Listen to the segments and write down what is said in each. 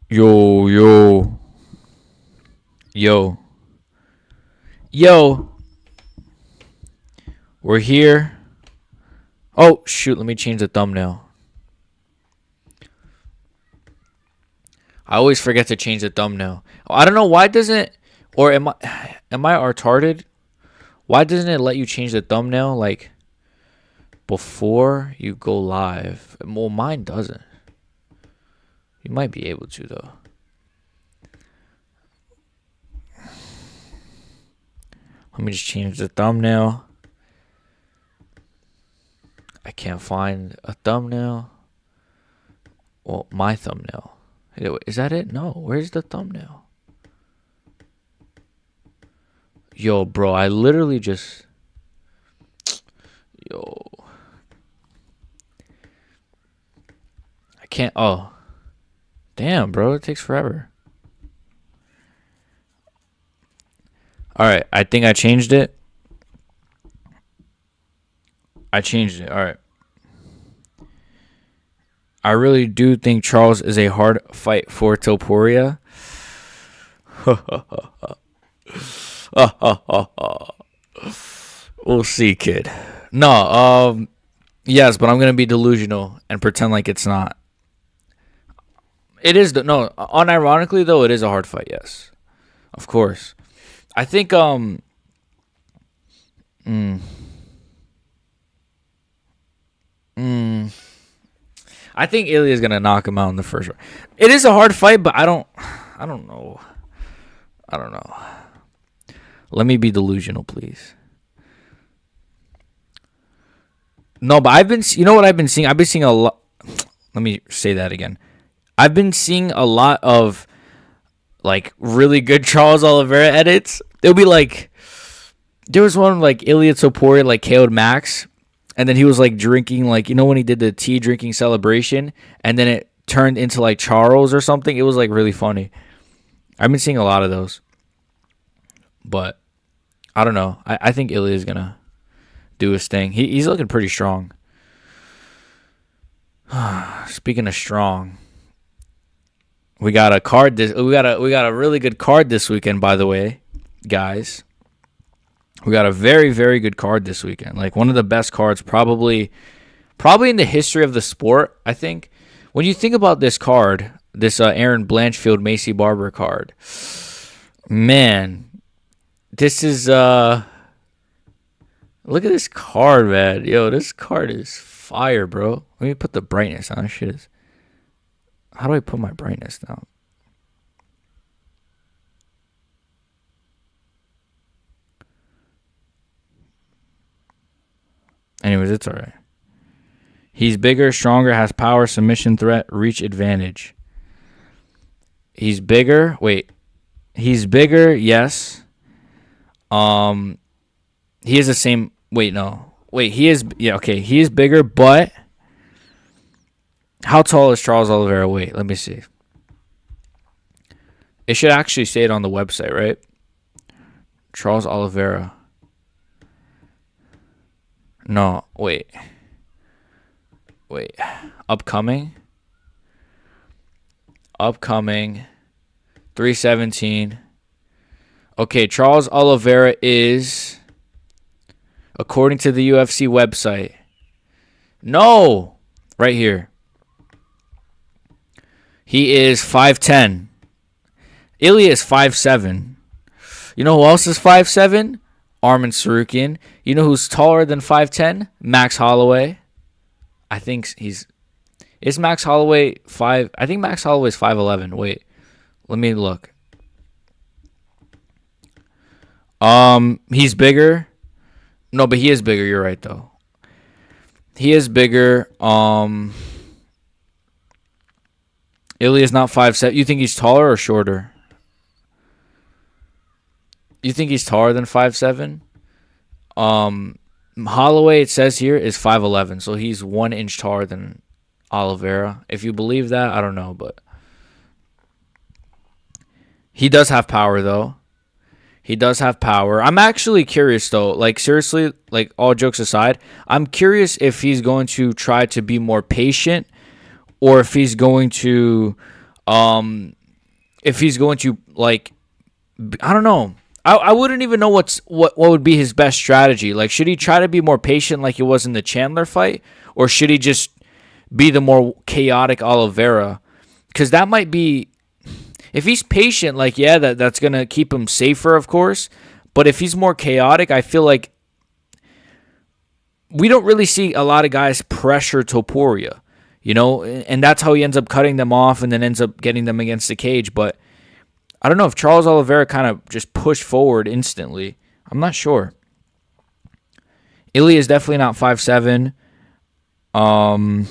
Yo, yo, yo, yo. We're here. Oh, shoot. Let me change the thumbnail. I always forget to change the thumbnail. I don't know why doesn't, or am I retarded? Why doesn't it let you change the thumbnail like before you go live? Well, mine doesn't. You might be able to though. Let me just change the thumbnail. I can't find a thumbnail. Well, my thumbnail. Is that it? No. Where's the thumbnail? Yo, bro, I literally just... Yo. I can't... Oh. Damn, bro. It takes forever. Alright, I think I changed it. I changed it. Alright. I really do think Charles is a hard fight for Topuria. We'll see, kid. No, yes, but I'm gonna be delusional and pretend like it's not. It is no. Unironically though, it is a hard fight. Yes, of course. I think I think Ilya's gonna knock him out in the first round. It is a hard fight, but I don't know. I don't know. Let me be delusional, please. No, but you know what I've been seeing? I've been seeing a lot. Let me say that again. I've been seeing a lot of like really good Charles Oliveira edits. It'll be like, there was one like Ilya Topuria like KO'd Max, and then he was like drinking, like, you know when he did the tea drinking celebration, and then it turned into like Charles or something. It was like really funny. I've been seeing a lot of those, but I don't know. I think Ilya is gonna do his thing. He's looking pretty strong. Speaking of strong, we got a card. We got a really good card this weekend. By the way, guys, we got a very, very good card this weekend. Like one of the best cards, probably in the history of the sport. I think when you think about this card, this Aaron Blanchfield Macy Barber card, man, this is look at this card, man. Yo, this card is fire, bro. Let me put the brightness on. This shit is. How do I put my brightness down? Anyways, it's alright. He's bigger, stronger, has power, submission threat, reach advantage. He's bigger. Wait. He's bigger, yes. He is the same. Wait, no. Wait, he is. Yeah, okay. He is bigger, but how tall is Charles Oliveira? Wait, let me see. It should actually say it on the website, right? Charles Oliveira. No, wait. Wait. Upcoming. 317. Okay, Charles Oliveira is, according to the UFC website. No! Right here. He is 5'10". Ilya is 5'7". You know who else is 5'7"? Arman Sarukian. You know who's taller than 5'10"? Max Holloway. I think he's... Is Max Holloway 5... I think Max Holloway is 5'11". Wait. Let me look. He's bigger. No, but he is bigger. You're right, though. He is bigger. Ilya's not 5'7". You think he's taller or shorter? You think he's taller than 5'7"? Holloway, it says here, is 5'11", so he's 1 inch taller than Oliveira. If you believe that, I don't know, but he does have power, though. He does have power. I'm actually curious, though. Like, seriously, like, all jokes aside, I'm curious if he's going to try to be more patient or if he's going to If he's going to, like, I don't know. I wouldn't even know what would be his best strategy. Like, should he try to be more patient like he was in the Chandler fight, or should he just be the more chaotic Oliveira? Because that might be, if he's patient, like, yeah, that's gonna keep him safer, of course. But if he's more chaotic, I feel like we don't really see a lot of guys pressure Topuria, and that's how he ends up cutting them off and then ends up getting them against the cage. But I don't know if Charles Oliveira kind of just pushed forward instantly. I'm not sure. Ilya is definitely not 5'7". Armin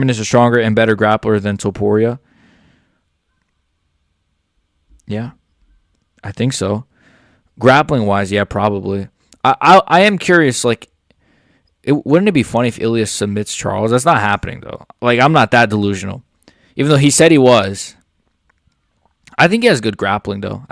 is a stronger and better grappler than Topuria. Yeah, I think so. Grappling wise, yeah, probably. I am curious. Like, wouldn't it be funny if Ilya submits Charles? That's not happening though. Like, I'm not that delusional, even though he said he was. I think he has good grappling, though.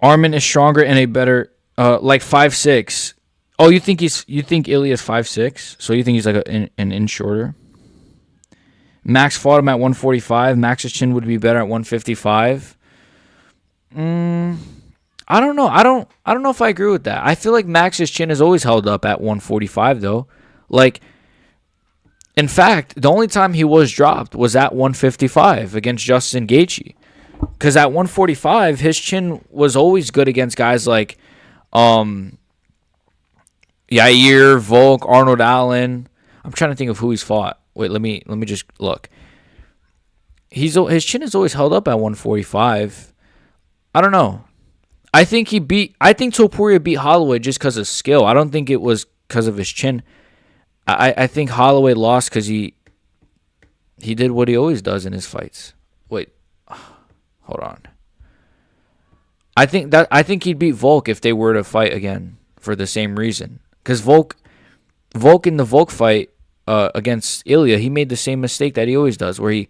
Armin is stronger and a better, like 5'6". Oh, you think Ilya is 5'6"? So you think he's like an inch shorter? Max fought him at 145. Max's chin would be better at 155. I don't know. I don't know if I agree with that. I feel like Max's chin is always held up at 145, though. Like, in fact, the only time he was dropped was at 155 against Justin Gaethje. Because at 145, his chin was always good against guys like Yair, Volk, Arnold Allen. I'm trying to think of who he's fought. Wait, let me just look. His chin is always held up at 145. I don't know. I think Topuria beat Holloway just because of skill. I don't think it was because of his chin. I think Holloway lost because he did what he always does in his fights. Wait, hold on. I think he'd beat Volk if they were to fight again for the same reason. Because Volk in the Volk fight against Ilya, he made the same mistake that he always does, where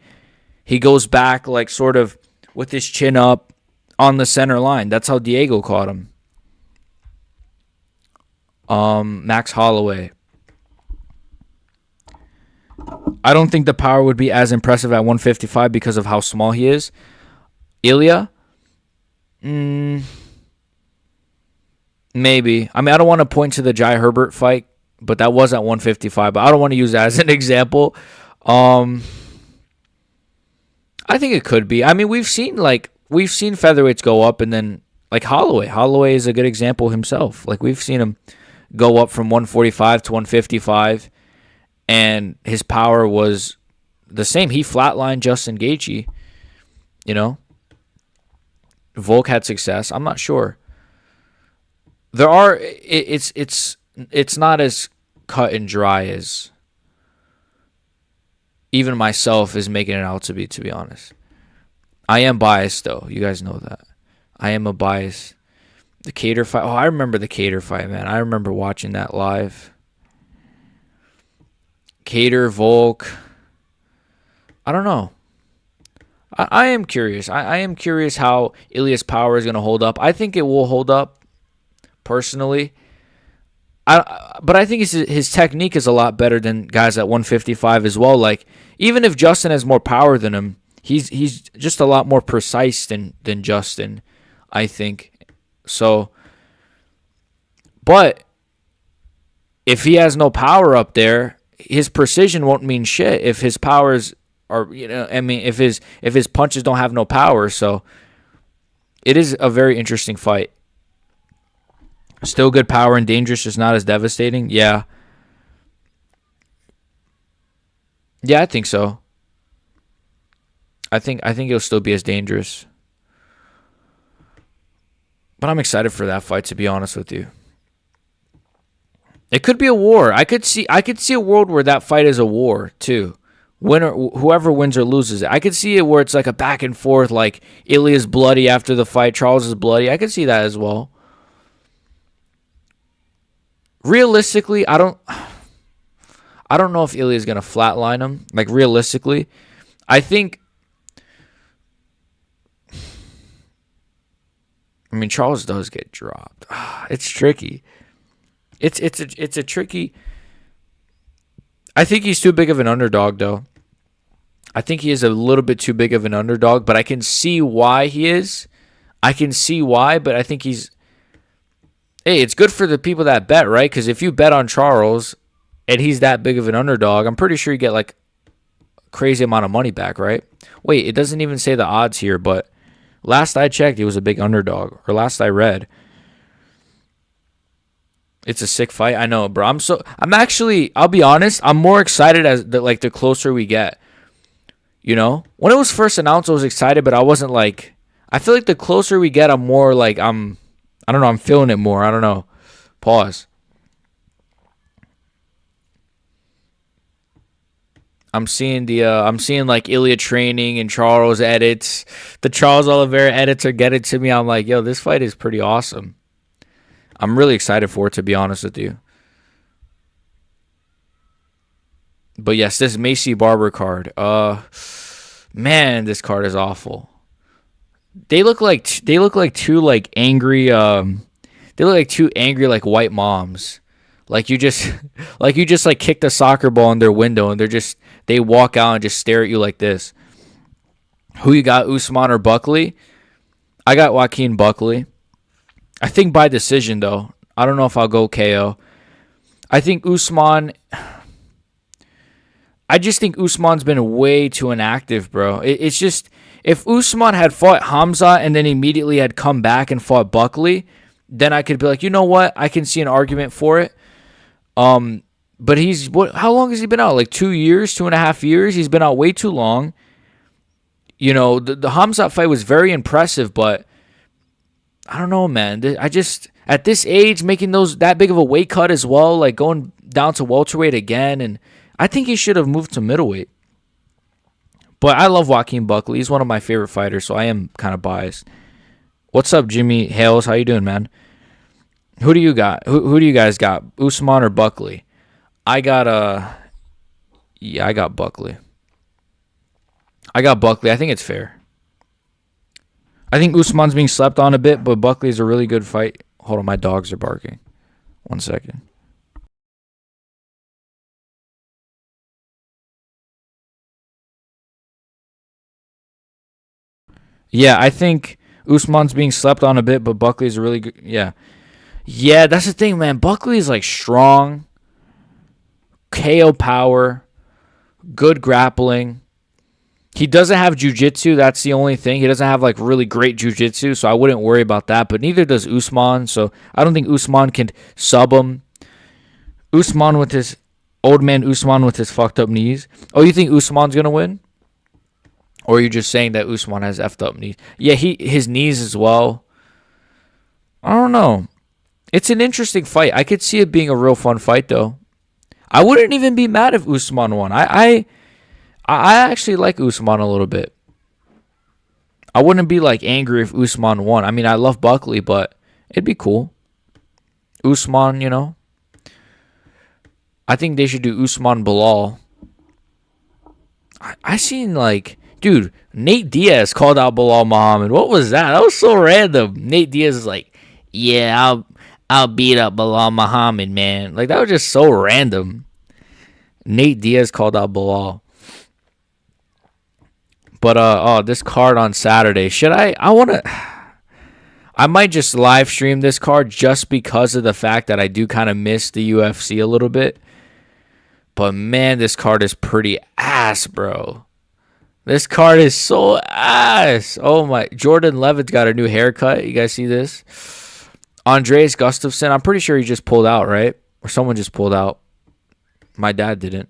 he goes back like sort of with his chin up on the center line. That's how Diego caught him. Max Holloway. I don't think the power would be as impressive at 155 because of how small he is. Ilya? Maybe. I mean, I don't want to point to the Jai Herbert fight, but that was at 155. But I don't want to use that as an example. I think it could be. I mean, we've seen featherweights go up, and then like Holloway. Holloway is a good example himself. Like, we've seen him go up from 145 to 155. And his power was the same. He flatlined Justin Gaethje. Volk had success. I'm not sure. It's not as cut and dry as even myself is making it out to be honest. I am biased, though. You guys know that. I am a bias. The Cater fight. Oh, I remember the Cater fight, man. I remember watching that live. Cater, Volk. I don't know. I am curious. I am curious how Ilya's power is going to hold up. I think it will hold up, personally. But I think his technique is a lot better than guys at 155 as well. Like, even if Justin has more power than him, he's just a lot more precise than Justin, I think. So, but if he has no power up there, his precision won't mean shit if his powers are, if his punches don't have no power. So it is a very interesting fight. Still good power and dangerous, just not as devastating. Yeah. Yeah, I think so. I think it'll still be as dangerous. But I'm excited for that fight, to be honest with you. It could be a war. I could see a world where that fight is a war too. Whoever wins or loses it. I could see it where it's like a back and forth, like Ilya's bloody after the fight, Charles is bloody. I could see that as well. Realistically, I don't know if Ilya's gonna flatline him. Like, realistically, I think. I mean, Charles does get dropped. It's tricky. It's a tricky. I think he's too big of an underdog, though. I think he is a little bit too big of an underdog, but I can see why he is. I can see why, but I think he's. Hey, it's good for the people that bet, right? Because if you bet on Charles and he's that big of an underdog, I'm pretty sure you get like a crazy amount of money back, right? Wait, it doesn't even say the odds here, but last I checked, he was a big underdog, or last I read. It's a sick fight. I know, bro. I'm actually, I'll be honest, I'm more excited as the closer we get. You know? When it was first announced, I was excited, but I wasn't like, I feel like the closer we get, I'm more like, I don't know, I'm feeling it more. I don't know. Pause. I'm seeing like Ilya training and Charles edits. The Charles Oliveira edits are getting to me. I'm like, yo, this fight is pretty awesome. I'm really excited for it, to be honest with you. But yes, this Macy Barber card. Man, this card is awful. They look like two like angry they look like two angry like white moms. Like you just like kicked a soccer ball in their window and they walk out and just stare at you like this. Who you got, Usman or Buckley? I got Joaquin Buckley. I think by decision though. I don't know if I'll go KO. I think Usman I just think Usman's been way too inactive, bro. It's just if Usman had fought Hamza and then immediately had come back and fought Buckley, then I could be like, you know what? I can see an argument for it. But how long has he been out? Like 2 years, 2.5 years? He's been out way too long. You know, the Hamza fight was very impressive, but I don't know, man. I just, at this age, making that big of a weight cut as well, like going down to welterweight again, and I think he should have moved to middleweight. But I love Joaquin Buckley. He's one of my favorite fighters, so I am kind of biased. What's up, Jimmy Hales? How you doing, man? Who do you got? Who do you guys got? Usman or Buckley? I got I got Buckley. I think it's fair. I think Usman's being slept on a bit, but Buckley's a really good fight. Hold on, my dogs are barking. 1 second. Yeah, I think Usman's being slept on a bit, but Buckley's a really good. Yeah. Yeah, that's the thing, man. Buckley's like strong, KO power, good grappling. He doesn't have jiu-jitsu. That's the only thing. He doesn't have like really great jiu-jitsu, so I wouldn't worry about that. But neither does Usman, so I don't think Usman can sub him. Usman with his old man Usman with his fucked up knees. Oh, you think Usman's gonna win? Or are you just saying that Usman has effed up knees? Yeah, his knees as well. I don't know. It's an interesting fight. I could see it being a real fun fight, though. I wouldn't even be mad if Usman won. I actually like Usman a little bit. I wouldn't be like angry if Usman won. I mean, I love Buckley, but it'd be cool. Usman, you know. I think they should do Usman Bilal. I seen like, dude, Nate Diaz called out Bilal Muhammad. What was that? That was so random. Nate Diaz is like, yeah, I'll beat up Bilal Muhammad, man. Like that was just so random. Nate Diaz called out Bilal. But this card on Saturday. Should I might just live stream this card just because of the fact that I do kind of miss the UFC a little bit. But man, this card is pretty ass, bro. This card is so ass. Oh my, Jordan Levitt's got a new haircut. You guys see this? Andreas Gustafsson, I'm pretty sure he just pulled out, right? Or someone just pulled out. My dad didn't.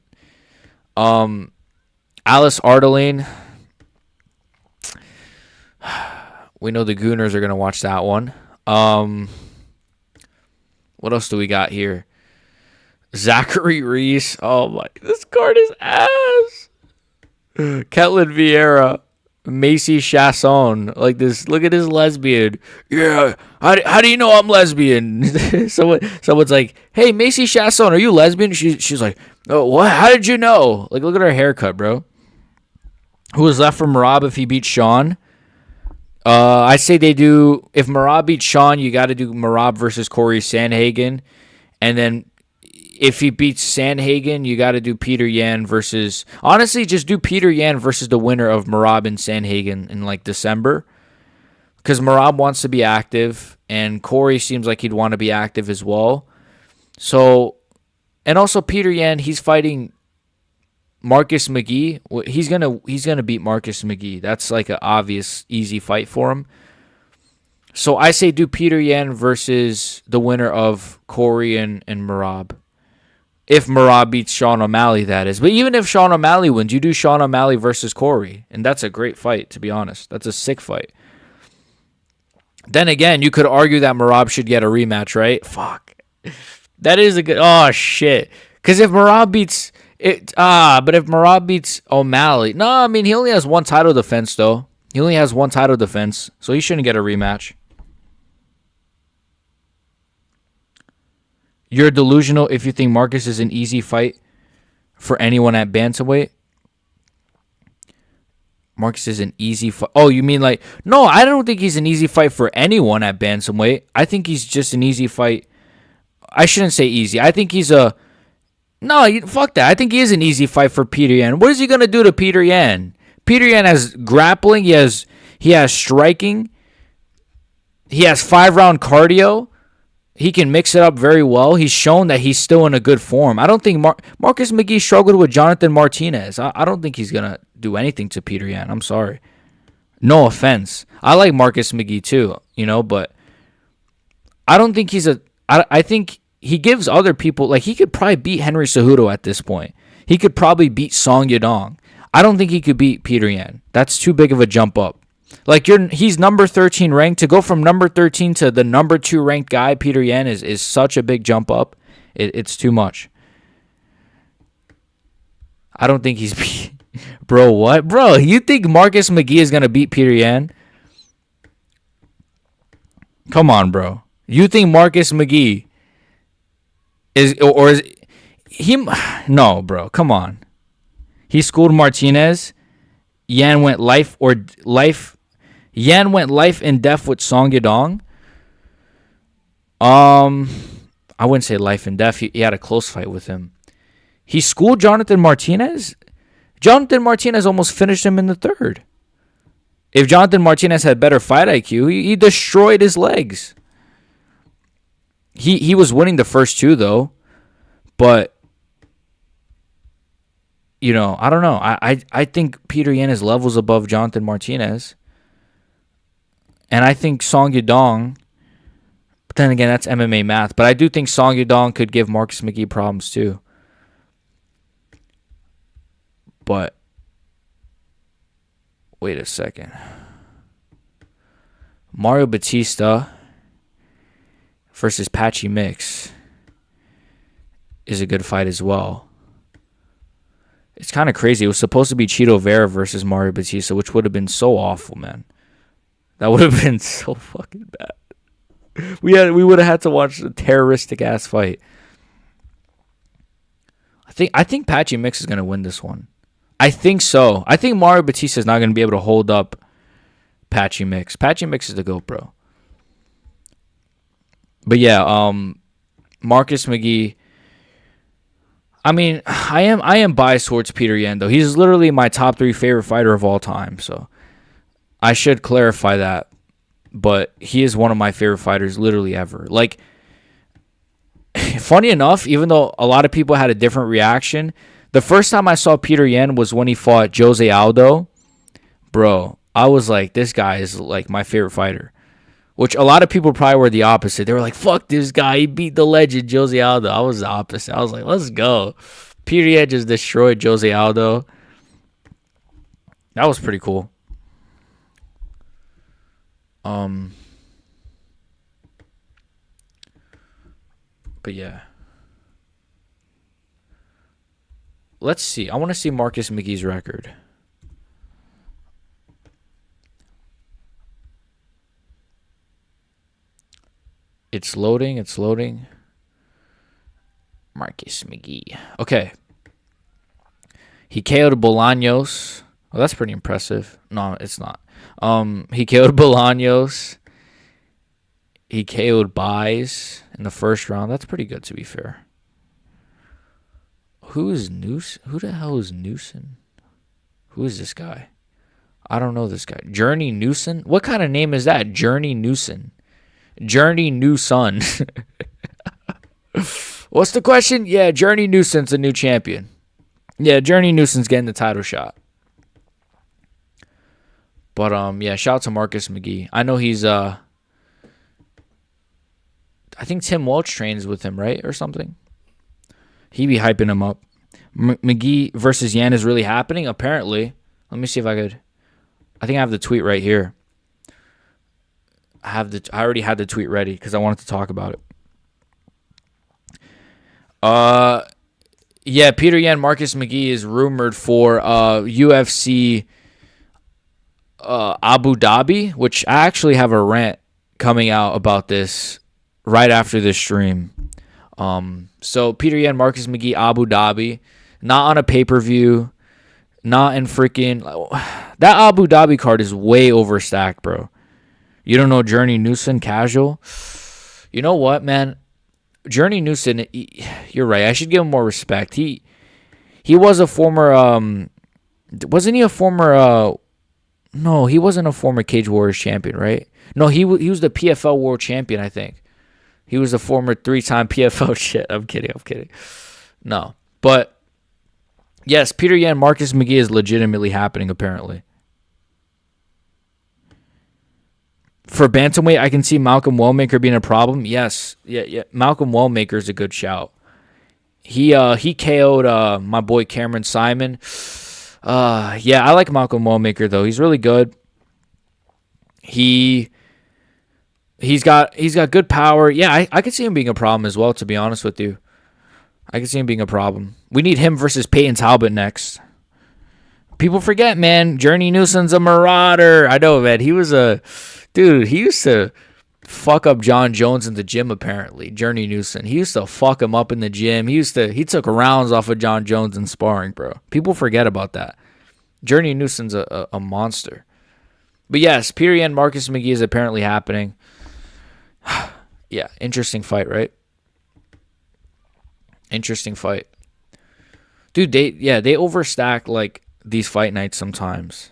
Alice Ardeline. We know the Gooners are going to watch that one. What else do we got here? Zachary Reese. Oh my, this card is ass. Ketlin Vieira. Macy Chasson. Like this, look at this lesbian. Yeah, how do you know I'm lesbian? Someone's like, hey, Macy Chasson, are you lesbian? She's like, oh, what? How did you know? Like, look at her haircut, bro. Who was left for Merab if he beats Sean? I say they do. If Merab beats Sean, you got to do Merab versus Corey Sandhagen, and then if he beats Sandhagen, you got to do Peter Yan versus. Honestly, just do Peter Yan versus the winner of Merab and Sandhagen in like December, because Merab wants to be active and Corey seems like he'd want to be active as well. So, and also Peter Yan, he's fighting Marcus McGee. He's gonna beat Marcus McGee. That's like an obvious, easy fight for him. So I say do Peter Yan versus the winner of Corey and Merab. If Merab beats Sean O'Malley, that is. But even if Sean O'Malley wins, you do Sean O'Malley versus Corey. And that's a great fight, to be honest. That's a sick fight. Then again, you could argue that Merab should get a rematch, right? Fuck. That is a good... Oh, shit. Because if Merab beats... but if Merab beats O'Malley... No, I mean, he only has one title defense, though. He only has one title defense, so he shouldn't get a rematch. You're delusional if you think Marcus is an easy fight for anyone at bantamweight. Marcus is an easy fight. Oh, you mean like... No, I don't think he's an easy fight for anyone at bantamweight. I think he's just an easy fight. I shouldn't say easy. I think he's a... No, fuck that. I think he is an easy fight for Peter Yan. What is he going to do to Peter Yan? Peter Yan has grappling. He has striking. He has 5-round cardio. He can mix it up very well. He's shown that he's still in a good form. I don't think Marcus McGee struggled with Jonathan Martinez. I don't think he's going to do anything to Peter Yan. I'm sorry. No offense. I like Marcus McGee too, but I don't think he's I think he gives other people, like he could probably beat Henry Cejudo at this point. He could probably beat Song Yadong. I don't think he could beat Peter Yan. That's too big of a jump up. Like he's number 13 ranked. To go from number 13 to the number 2 ranked guy, Peter Yan, is such a big jump up. It's too much. I don't think he's... Bro, what? Bro, you think Marcus McGee is going to beat Peter Yan? Come on, bro. You think Marcus McGee is he... No, bro. Come on. He schooled Martinez. Yan went life and death with Song Yadong. I wouldn't say life and death. He had a close fight with him. He schooled Jonathan Martinez. Jonathan Martinez almost finished him in the third. If Jonathan Martinez had better fight IQ, he destroyed his legs. He was winning the first two though, but I don't know. I think Peter Yan is levels above Jonathan Martinez. And I think Song Yadong, but then again, that's MMA math. But I do think Song Yadong could give Marcus McGee problems too. But wait a second. Mario Batista versus Patchy Mix is a good fight as well. It's kind of crazy. It was supposed to be Chito Vera versus Mario Batista, which would have been so awful, man. That would have been so fucking bad. We would have had to watch a terroristic ass fight. I think Patchy Mix is gonna win this one. I think so. I think Mario Batista is not gonna be able to hold up Patchy Mix. Patchy Mix is the GOAT, bro. But yeah, Marcus McGee. I mean, I am biased towards Peter Yan, though. He's literally my top 3 favorite fighter of all time, so I should clarify that. But he is one of my favorite fighters literally ever. Like, funny enough, even though a lot of people had a different reaction, the first time I saw Peter Yan was when he fought Jose Aldo. Bro, I was like, this guy is like my favorite fighter. Which a lot of people probably were the opposite. They were like, fuck this guy. He beat the legend, Jose Aldo. I was the opposite. I was like, let's go. Peter Yan just destroyed Jose Aldo. That was pretty cool. But yeah. Let's see. I want to see Marcus McGee's record. It's loading. It's loading. Marcus McGee. Okay. He KO'd Bolaños. Well, that's pretty impressive. No, it's not. He KO'd Bolaños. He KO'd Baez in the first round. That's pretty good, to be fair. Who is Noose? Who the hell is Newson? Who is this guy? I don't know this guy. Journey Newson? What kind of name is that? Journey Newson. Journey Newson. What's the question? Yeah, Journey Newson's the new champion. Yeah, Journey Newson's getting the title shot. But yeah, shout out to Marcus McGee. I know he's I think Tim Welch trains with him, right? Or something. He be hyping him up. McGee versus Yan is really happening, apparently. Let me see if I could. I think I have the tweet right here. I already had the tweet ready because I wanted to talk about it. Yeah, Peter Yan, Marcus McGee is rumored for UFC Abu Dhabi, which I actually have a rant coming out about this right after this stream. So Peter Yan, Marcus McGee, Abu Dhabi, not on a pay-per-view, not in freaking... That Abu Dhabi card is way overstacked, bro. You don't know Journey Newson, casual? You know what, man? Journey Newson, you're right. I should give him more respect. He was a former... wasn't he a former... no, he wasn't a former Cage Warriors champion, right? No, he was the PFL World Champion, I think. He was a former 3-time PFL shit. I'm kidding. No. But, yes, Peter Yan, Marcus McGee is legitimately happening, apparently. For bantamweight, I can see Malcolm Wellmaker being a problem. Yes. Yeah. Malcolm Wellmaker is a good shout. He KO'd my boy Cameron Simon. Yeah, I like Malcolm Wellmaker, though. He's really good. He's got good power. Yeah, I could see him being a problem as well, to be honest with you. I could see him being a problem. We need him versus Peyton Talbot next. People forget, man. Journey Newson's a marauder. I know, man. He was a... Dude, he used to fuck up John Jones in the gym, apparently. Journey Newson. He used to fuck him up in the gym. He took rounds off of John Jones in sparring, bro. People forget about that. Journey Newson's a monster. But yes, Peter Yan, Marcus McGee is apparently happening. Yeah, interesting fight, right? Interesting fight. Dude, they overstack like these fight nights sometimes.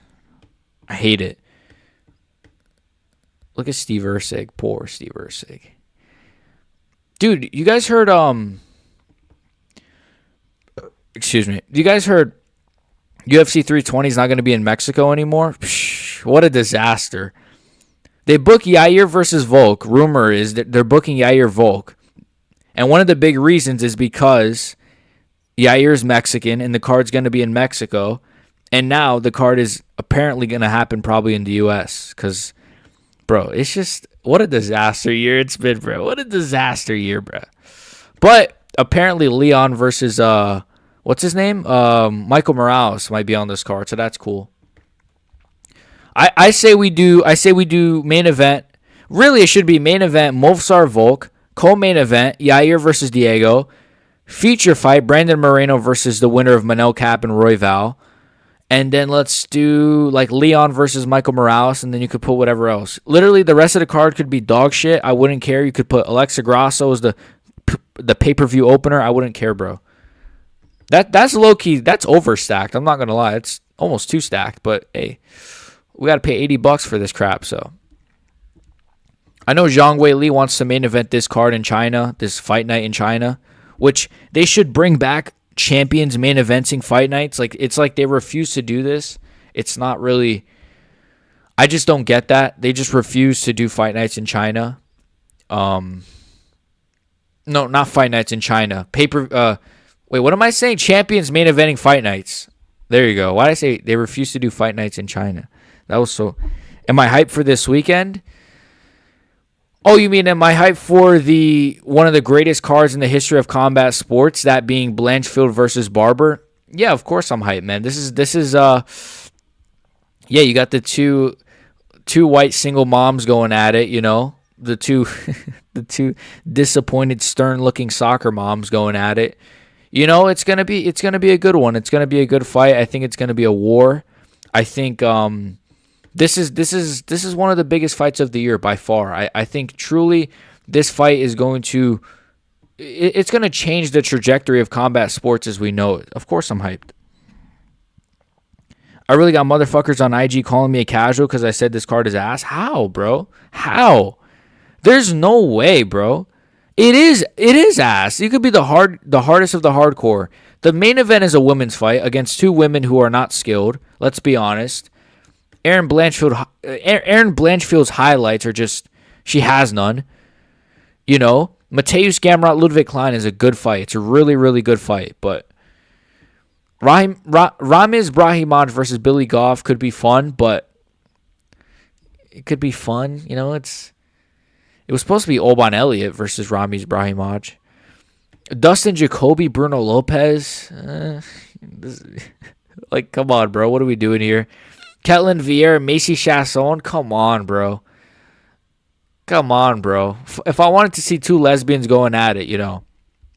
I hate it. Look at Steve Erceg. Poor Steve Erceg. Dude, you guys heard excuse me. You guys heard UFC 320 is not going to be in Mexico anymore? Psh, what a disaster. They book Yair versus Volk. Rumor is that they're booking Yair Volk. And one of the big reasons is because Yair's Mexican and the card's going to be in Mexico. And now the card is apparently going to happen probably in the U.S. Because, bro, it's just, what a disaster year it's been, bro. What a disaster year, bro. But apparently Leon versus, what's his name? Michael Morales might be on this card, so that's cool. I say we do main event. Really, it should be main event Movsar Volk, co-main event Yair versus Diego, feature fight Brandon Moreno versus the winner of Manel Cap and Royval, and then let's do like Leon versus Michael Morales, and then you could put whatever else. Literally, the rest of the card could be dog shit. I wouldn't care. You could put Alexa Grasso as the pay-per-view opener. I wouldn't care, bro. That's low key. That's overstacked. I'm not gonna lie. It's almost too stacked. But hey, we gotta pay $80 for this crap. So I know Zhang Wei Li wants to main event this card in China, this fight night in China, which they should bring back champions main eventing fight nights. Like it's like they refuse to do this. It's not really. I just don't get that. They just refuse to do fight nights in China. No, not fight nights in China. Wait, what am I saying? Champions main eventing fight nights. There you go. Why did I say they refuse to do fight nights in China? That was so. Am I hyped for this weekend? Oh, you mean am I hyped for one of the greatest cards in the history of combat sports, that being Blanchfield versus Barber? Yeah, of course I'm hyped, man. This is yeah, you got the two white single moms going at it, you know? The two disappointed, stern-looking soccer moms going at it. You know, it's gonna be a good one. It's gonna be a good fight. I think it's gonna be a war. I think this is one of the biggest fights of the year by far. I think truly this fight is going to it's going to change the trajectory of combat sports as we know it. Of course I'm hyped. I really got motherfuckers on IG calling me a casual because I said this card is ass. How, bro? How? There's no way, bro. It is ass. You could be the hardest of the hardcore. The main event is a women's fight against two women who are not skilled. Let's be honest. Erin Blanchfield's highlights are just, she has none. You know, Mateusz Gamrot, Ludwig Klein is a good fight. It's a really, really good fight. But Ramiz Brahimaj versus Billy Goff could be fun, but it could be fun. You know, it was supposed to be Oban Elliott versus Ramiz Brahimaj. Dustin Jacoby, Bruno Lopez. Like, come on, bro. What are we doing here? Ketlin Vieira, Macy Chasson. Come on, bro. Come on, bro. If I wanted to see two lesbians going at it, you know,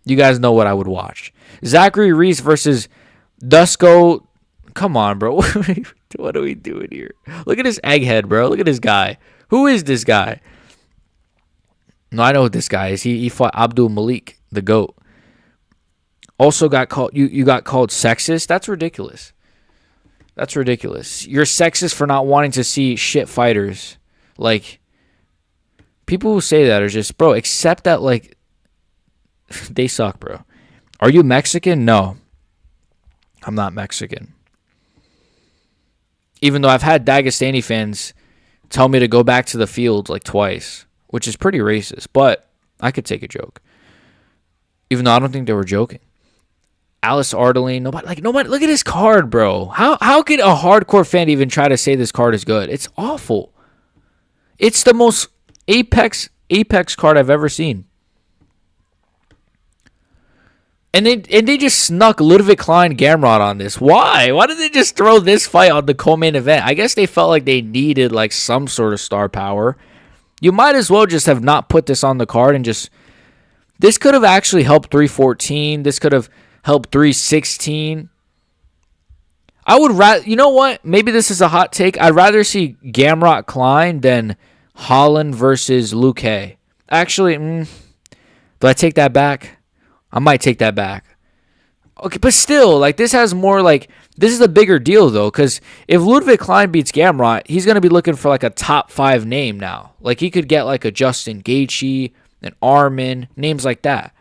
you guys know what I would watch. Zachary Reese versus Dusko. Come on, bro. What are we doing here? Look at this egghead, bro. Look at this guy. Who is this guy? No, I know who this guy is. He fought Abdul Malik, the GOAT. Also got called, you got called sexist? That's ridiculous. That's ridiculous. You're sexist for not wanting to see shit fighters. Like, people who say that are just, bro, accept that, like, they suck, bro. Are you Mexican? No. I'm not Mexican. Even though I've had Dagestani fans tell me to go back to the field like twice, which is pretty racist, but I could take a joke. Even though I don't think they were joking. Alice Ardeline, nobody, look at this card, bro. How could a hardcore fan even try to say this card is good? It's awful. It's the most apex card I've ever seen. And they just snuck Ludwig Klein Gamrot on this. Why? Why did they just throw this fight on the co-main event? I guess they felt like they needed like some sort of star power. You might as well just have not put this on the card and just, this could have actually helped 314. This could have helped 316. I would rather, you know what? Maybe this is a hot take. I'd rather see Gamrot Klein than Holland versus Luque. Actually, do I take that back? I might take that back. Okay, but still, like, this has more, like, this is a bigger deal, though, because if Ludwig Klein beats Gamrot, he's going to be looking for, like, a top 5 name now. Like, he could get, like, a Justin Gaethje, an Armin, names like that.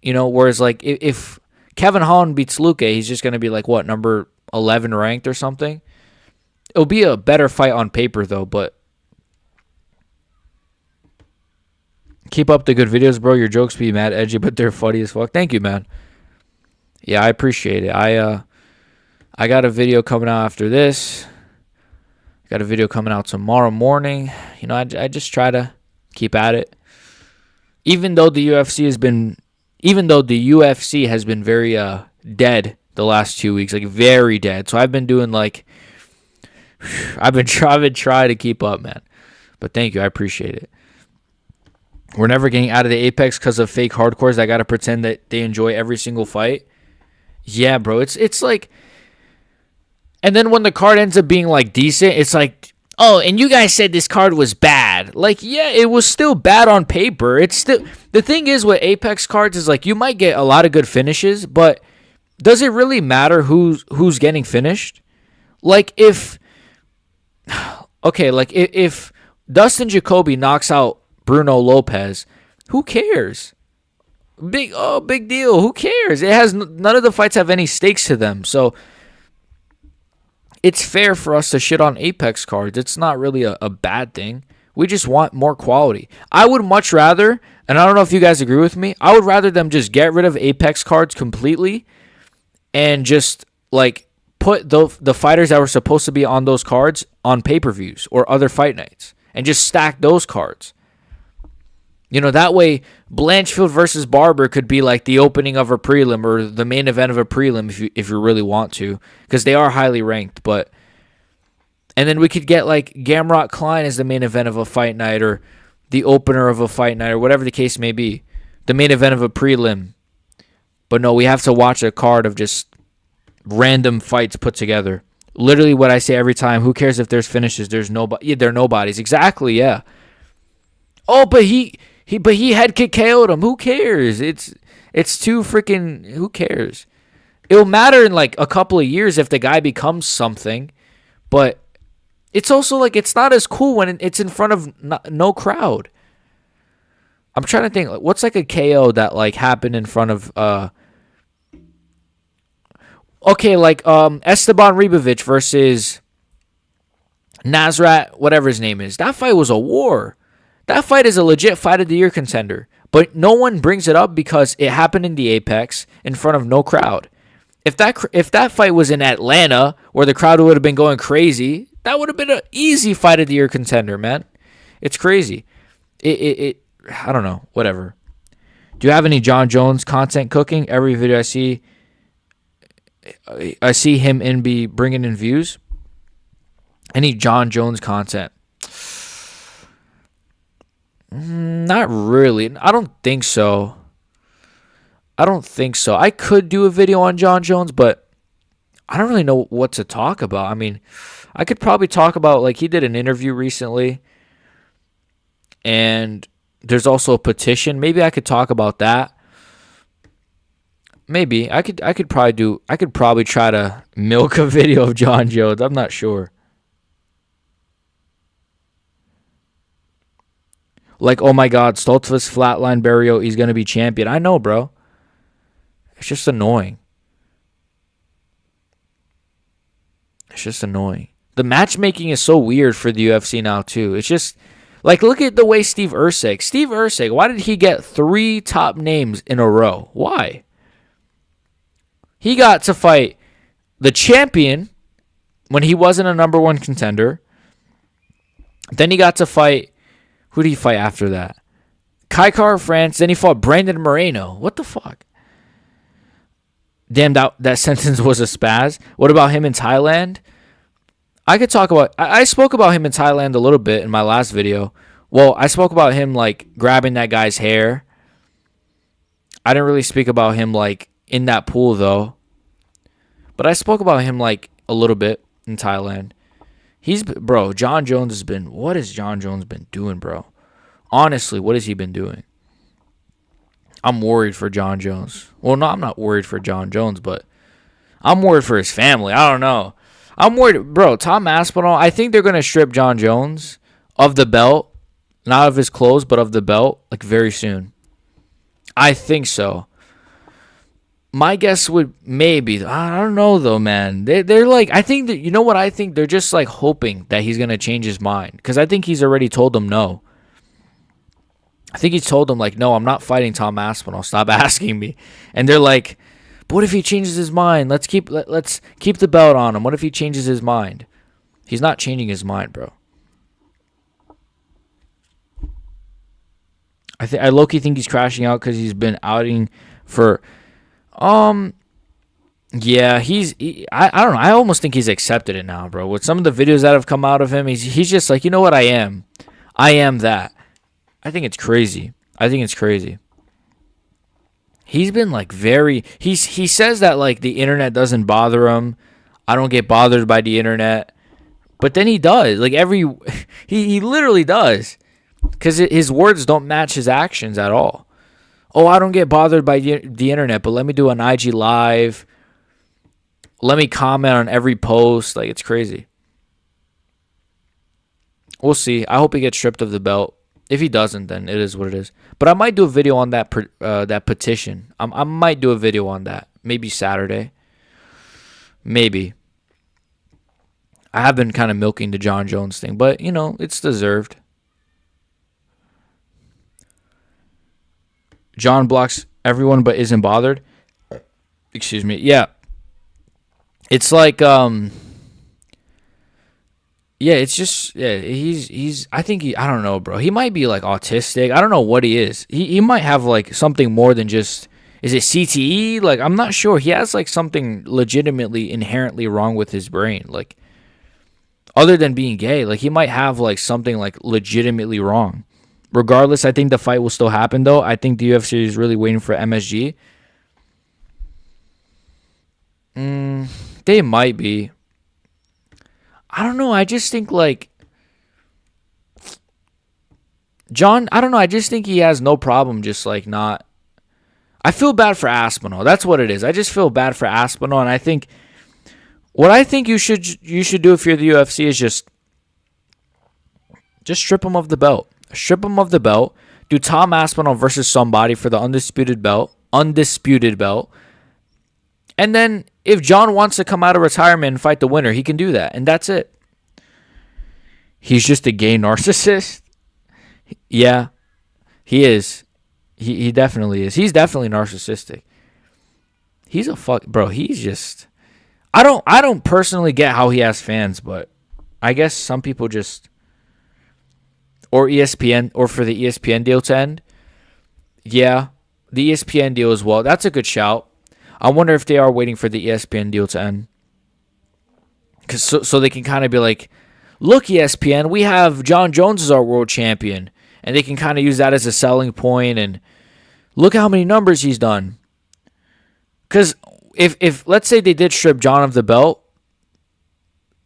You know, whereas, like, if Kevin Holland beats Luque, he's just going to be, like, what, number 11 ranked or something? It'll be a better fight on paper, though, but keep up the good videos, bro. Your jokes be mad edgy, but they're funny as fuck. Thank you, man. Yeah, I appreciate it. I got a video coming out after this. Got a video coming out tomorrow morning. You know, I just try to keep at it. Even though the UFC has been very dead the last 2 weeks, like very dead. So I've been doing like I've been trying to keep up, man. But thank you, I appreciate it. We're never getting out of the Apex because of fake hardcores that got to pretend that they enjoy every single fight. Yeah, bro. It's like, and then when the card ends up being like decent, it's like, oh, and you guys said this card was bad. Like, yeah, it was still bad on paper. It's still, the thing is with Apex cards is like you might get a lot of good finishes, but does it really matter who's getting finished? Like if Dustin Jacoby knocks out Bruno Lopez, who cares? Big deal. Who cares? It has none of the fights have any stakes to them. So it's fair for us to shit on Apex cards. It's not really a bad thing. We just want more quality. I would much rather, and I don't know if you guys agree with me, I would rather them just get rid of Apex cards completely and just like put the fighters that were supposed to be on those cards on pay-per-views or other fight nights and just stack those cards. You know, that way Blanchfield versus Barber could be like the opening of a prelim or the main event of a prelim if you really want to, because they are highly ranked. But and then we could get like Gamrot Klein as the main event of a fight night or the opener of a fight night or whatever the case may be, the main event of a prelim. But no, we have to watch a card of just random fights put together. Literally what I say every time, who cares if there's finishes? There's nobody. Yeah, they're nobodies. Exactly, yeah. Oh, but he He head kick KO'd him. Who cares? It's too freaking. Who cares? It'll matter in like a couple of years if the guy becomes something, but it's also like it's not as cool when it's in front of no crowd. I'm trying to think, what's like a KO that like happened in front of okay, like Esteban Ribovic versus Nasrat, whatever his name is. That fight was a war. That fight is a legit fight of the year contender. But no one brings it up because it happened in the Apex in front of no crowd. If that fight was in Atlanta where the crowd would have been going crazy, that would have been an easy fight of the year contender, man. It's crazy. It I don't know, whatever. Do you have any John Jones content cooking? Every video I see him in be bringing in views. Any John Jones content? Not really. I don't think so. I could do a video on John Jones, but I don't really know what to talk about. I mean, I could probably talk about, like, he did an interview recently, and there's also a petition. Maybe I could talk about that. Maybe I could probably try to milk a video of John Jones. I'm not sure. Like, oh my God, Stoltzfus flatline Barrio, he's gonna be champion. I know, bro. It's just annoying. The matchmaking is so weird for the UFC now too. It's just like, look at the way Steve Erceg, why did he get 3 top names in a row? Why? He got to fight the champion when he wasn't a number 1 contender. Then he got to fight, who did he fight after that? Kaikar France. Then he fought Brandon Moreno. What the fuck? Damn, that sentence was a spaz. What about him in Thailand? I could talk about... I spoke about him in Thailand a little bit in my last video. Well, I spoke about him, like, grabbing that guy's hair. I didn't really speak about him, like, in that pool, though. But I spoke about him, like, a little bit in Thailand. Bro, John Jones has been... What has John Jones been doing, bro? Honestly, what has he been doing? I'm worried for John Jones. Well, no, I'm not worried for John Jones, but I'm worried for his family. I don't know. I'm worried. Bro, Tom Aspinall, I think they're going to strip John Jones of the belt. Not of his clothes, but of the belt, like, very soon. I think so. My guess would maybe. I don't know, though, man. They're like, I think that, you know what I think? They're just, like, hoping that he's going to change his mind. Because I think he's already told them no. I think he's told them, like, no, I'm not fighting Tom Aspinall. Stop asking me. And they're like, but what if he changes his mind? Let's keep the belt on him. What if he changes his mind? He's not changing his mind, bro. I low-key think he's crashing out because he's been outing for... Yeah, I don't know. I almost think he's accepted it now, bro. With some of the videos that have come out of him, he's just like, you know what, I am that. I think it's crazy. He's been like he says that, like, the internet doesn't bother him. I don't get bothered by the internet. But then he does. Like, he literally does. Because his words don't match his actions at all. Oh, I don't get bothered by the internet, but let me do an IG live. Let me comment on every post. Like, it's crazy. We'll see. I hope he gets stripped of the belt. If he doesn't, then it is what it is. But I might do a video on that petition. I might do a video on that. Maybe Saturday. Maybe. I have been kind of milking the John Jones thing, but, you know, it's deserved. John blocks everyone but isn't bothered. Excuse me. Yeah. It's like, yeah, it's just, yeah, I don't know, bro. He might be, like, autistic. I don't know what he is. He might have, like, something more than just, is it CTE? Like, I'm not sure. He has, like, something legitimately inherently wrong with his brain. Like, other than being gay, like, he might have, like, something, like, legitimately wrong. Regardless, I think the fight will still happen, though. I think the UFC is really waiting for MSG. They might be. I don't know. I just think, like, John, I don't know. I just think he has no problem just like not. I feel bad for Aspinall. That's what it is. I just feel bad for Aspinall, and I think what I think you should do if you're the UFC is just strip him of the belt. Strip him of the belt. Do Tom Aspinall versus somebody for the undisputed belt. And then if John wants to come out of retirement and fight the winner, he can do that. And that's it. He's just a gay narcissist. Yeah, he is. He definitely is. He's definitely narcissistic. He's a bro. He's just. I don't personally get how he has fans, but I guess some people just. Or ESPN, or for the ESPN deal to end. Yeah, the ESPN deal as well. That's a good shout. I wonder if they are waiting for the ESPN deal to end. So they can kind of be like, look, ESPN, we have John Jones as our world champion. And they can kind of use that as a selling point. And look how many numbers he's done. Because if let's say they did strip John of the belt,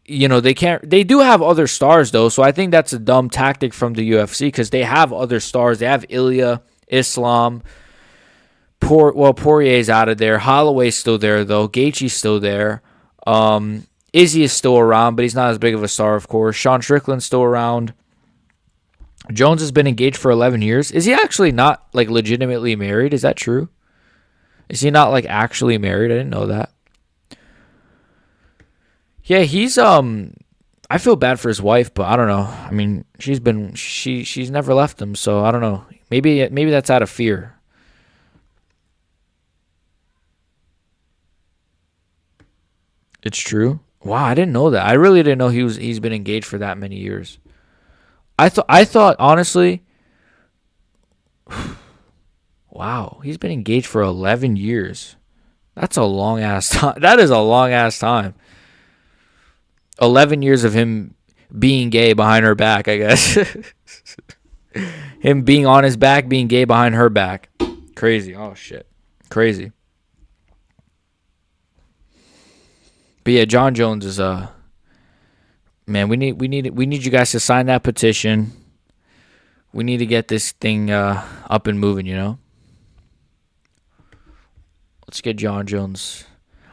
they can't. They do have other stars, though. So I think that's a dumb tactic from the UFC because they have other stars. They have Ilya, Islam. Poirier's out of there. Holloway's still there, though. Gaethje's still there. Izzy is still around, but he's not as big of a star, of course. Sean Strickland's still around. Jones has been engaged for 11 years. Is he actually not, like, legitimately married? Is that true? Is he not, like, actually married? I didn't know that. Yeah, he's, I feel bad for his wife, but I don't know. I mean, she's never left him, so I don't know. Maybe that's out of fear. It's true. Wow, I didn't know that. I really didn't know he's been engaged for that many years. I thought honestly, wow, he's been engaged for 11 years. That's a long ass time. That is a long ass time. 11 years of him being gay behind her back, I guess. Him being on his back, being gay behind her back. Crazy. Oh shit. Crazy. But yeah, John Jones is man, we need you guys to sign that petition. We need to get this thing up and moving, Let's get John Jones.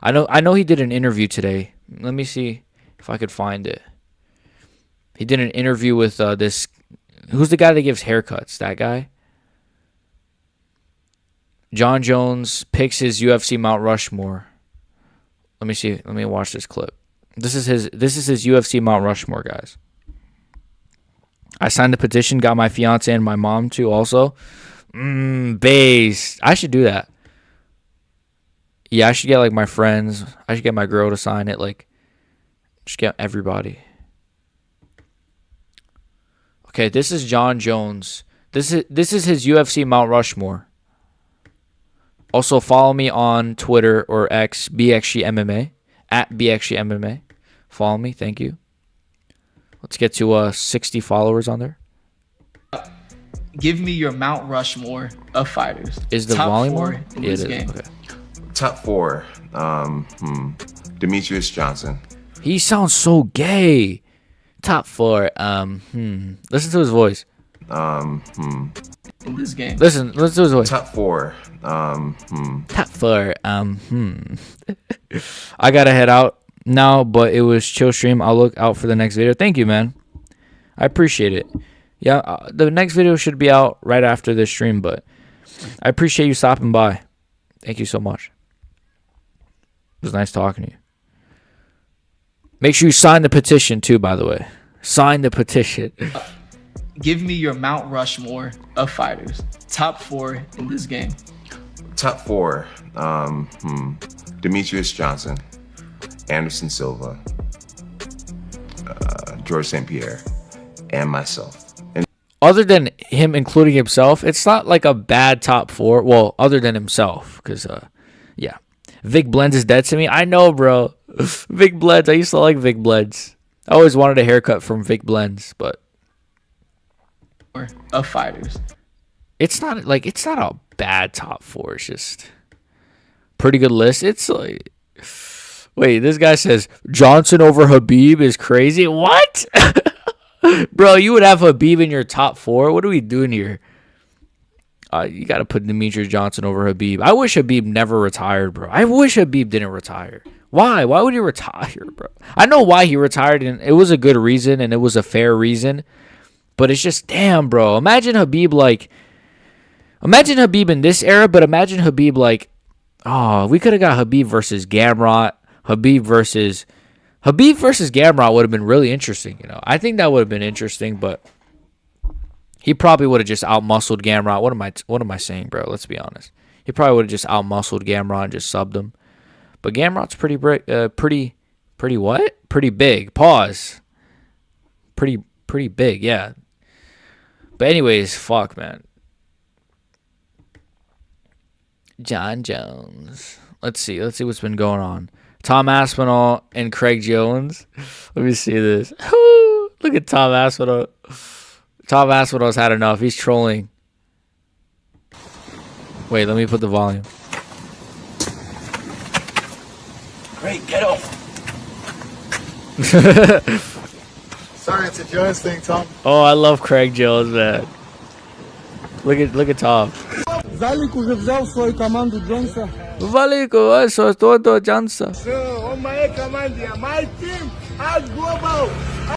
I know he did an interview today. Let me see if I could find it. He did an interview with this. Who's the guy that gives haircuts? That guy? John Jones picks his UFC Mount Rushmore. Let me see. Let me watch this clip. This is his UFC Mount Rushmore, guys. I signed the petition, got my fiance and my mom too also. Base. I should do that. Yeah, I should get like my friends. I should get my girl to sign it. Like, just get everybody. Okay, this is John Jones. This is his UFC Mount Rushmore. Also, follow me on Twitter or X, BXGMMA, at BXGMMA. Follow me. Thank you. Let's get to 60 followers on there. Give me your Mount Rushmore of fighters. Is the volume on? Yeah, it is. Game. Okay. Top 4. Demetrius Johnson. He sounds so gay. Top 4. Listen to his voice. In this game. Listen to his voice. Top 4. Top 4. I gotta head out now, but it was chill stream. I'll look out for the next video. Thank you, man. I appreciate it. Yeah, the next video should be out right after this stream, but I appreciate you stopping by. Thank you so much. It was nice talking to you. Make sure you sign the petition too, by the way. Sign the petition. Give me your Mount Rushmore of fighters. Top 4 in this game. Top 4. Demetrius Johnson, Anderson Silva, George St. Pierre, and myself. And other than him including himself, it's not like a bad top 4. Well, other than himself, because yeah, Vic Blends is dead to me. I know, bro. Vic Blends. I used to like Vic Blends. I always wanted a haircut from Vic Blends, but of fighters. It's not a bad top 4. It's just pretty good list. It's like, wait, this guy says Johnson over Habib is crazy. What? Bro, you would have Habib in your top 4? What are we doing here? You got to put Demetrius Johnson over Habib. I wish Habib never retired, bro. I wish Habib didn't retire. Why? Why would he retire, bro? I know why he retired, and it was a good reason, and it was a fair reason. But it's just, damn, bro. Imagine Habib in this era, but imagine Habib we could have got Habib versus Gamrot. Habib versus Gamrot would have been really interesting, I think that would have been interesting, but he probably would have just outmuscled Gamrot. What am I saying, bro? Let's be honest. He probably would have just outmuscled Gamrot and just subbed him. But Gamrot's pretty what? Pretty big. Pause. Pretty big, yeah. But anyways, fuck, man. John Jones. Let's see what's been going on. Tom Aspinall and Craig Jones. Let me see this. Look at Tom Aspinall. Tom Aspinall's had enough. He's trolling. Wait, let me put the volume. Great, get off. Sorry, it's a Jones thing, Tom. Oh, I love Craig Jones, man. Look at Tom. Залик уже взял свою команду Джонса. Валико, todo Johnson. On my command, my team has global.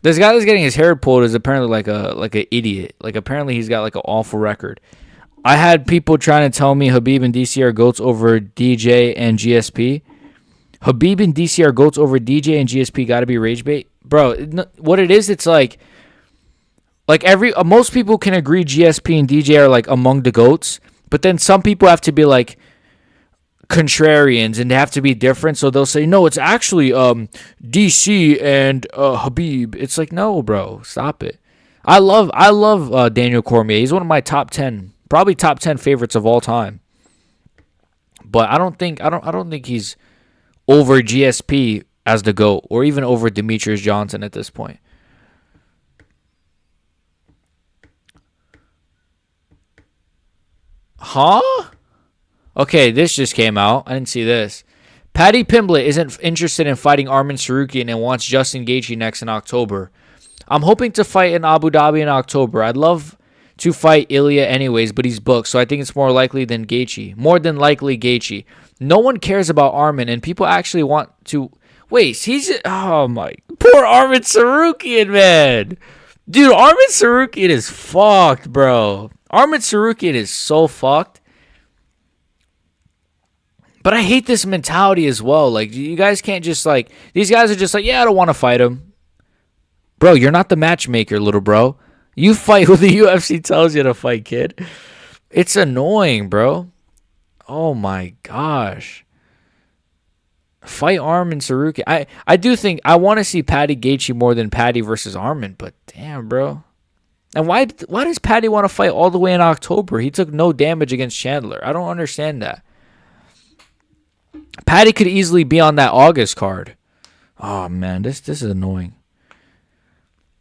This guy that's getting his hair pulled is apparently like an idiot. Like apparently he's got like an awful record. I had people trying to tell me Habib and DC are GOATs over DJ and GSP. Habib and DC are GOATs over DJ and GSP. Got to be rage bait, bro. What it is, it's like most people can agree GSP and DJ are like among the GOATs, but then some people have to be like contrarians and they have to be different. So they'll say, no, it's actually DC and Habib. It's like, no, bro, stop it. I love Daniel Cormier. He's one of my top 10, probably top 10 favorites of all time. But I don't think he's over GSP as the GOAT or even over Demetrius Johnson at this point. Huh? Okay, this just came out. I didn't see this. Paddy Pimblett isn't interested in fighting Arman Sarukian and wants Justin Gaethje next in October. I'm hoping to fight in Abu Dhabi in October. I'd love to fight Ilya anyways, but he's booked, so I think it's more likely than Gaethje. More than likely Gaethje. No one cares about Arman, and people actually want to... Wait, oh my... Poor Arman Sarukian, man! Dude, Arman Sarukian is fucked, bro. Arman Sarukian is so fucked. But I hate this mentality as well. Like, you guys can't just like... These guys are just like, yeah, I don't want to fight him. Bro, you're not the matchmaker, little bro. You fight who the UFC tells you to fight, kid. It's annoying, bro. Oh my gosh. Fight Arman Sarukian. I do think I want to see Paddy Gaethje more than Paddy versus Arman, but damn, bro. And why does Paddy want to fight all the way in October? He took no damage against Chandler. I don't understand that. Paddy could easily be on that August card. Oh man, this is annoying.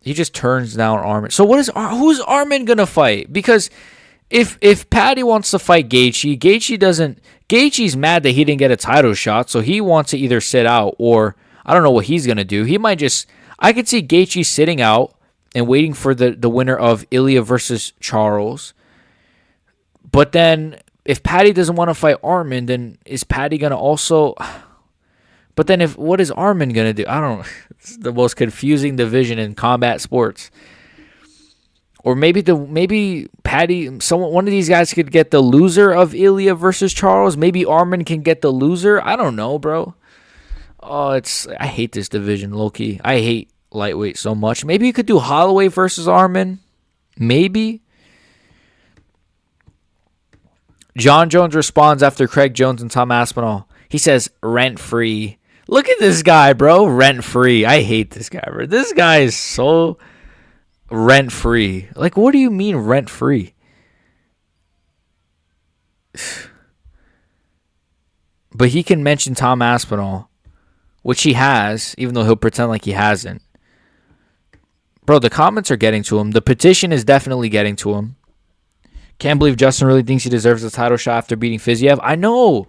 He just turns down Arman. So who's Arman gonna fight? Because if Paddy wants to fight Gaethje, Gaethje's mad that he didn't get a title shot, so he wants to either sit out or I don't know what he's gonna do. He might just... I could see Gaethje sitting out and waiting for the winner of Ilya versus Charles. But then if Paddy doesn't want to fight Arman, then is Paddy gonna also... But then what is Arman gonna do? I don't... It's the most confusing division in combat sports. Or maybe Paddy, one of these guys could get the loser of Ilya versus Charles. Maybe Arman can get the loser. I don't know, bro. Oh, I hate this division, low-key. I hate lightweight so much. Maybe you could do Holloway versus Arman. Maybe. John Jones responds after Craig Jones and Tom Aspinall. He says, rent-free. Look at this guy, bro. Rent-free. I hate this guy, bro. This guy is so... rent-free. Like, what do you mean rent-free? But he can mention Tom Aspinall, which he has, even though he'll pretend like he hasn't. Bro, the comments are getting to him. The petition is definitely getting to him. Can't believe Justin really thinks he deserves a title shot after beating Fiziev. I know.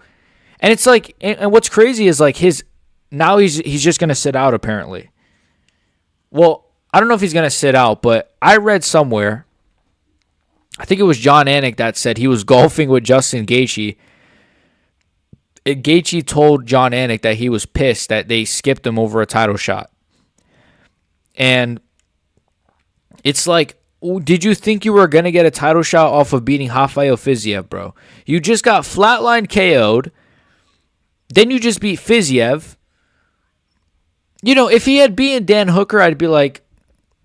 And it's like, and what's crazy is like now he's just going to sit out apparently. Well, I don't know if he's going to sit out, but I read somewhere, I think it was John Anik that said he was golfing with Justin Gaethje. Gaethje told John Anik that he was pissed that they skipped him over a title shot. And it's like, did you think you were going to get a title shot off of beating Rafael Fiziev, bro? You just got flatline KO'd. Then you just beat Fiziev. You know, if he had beaten Dan Hooker, I'd be like,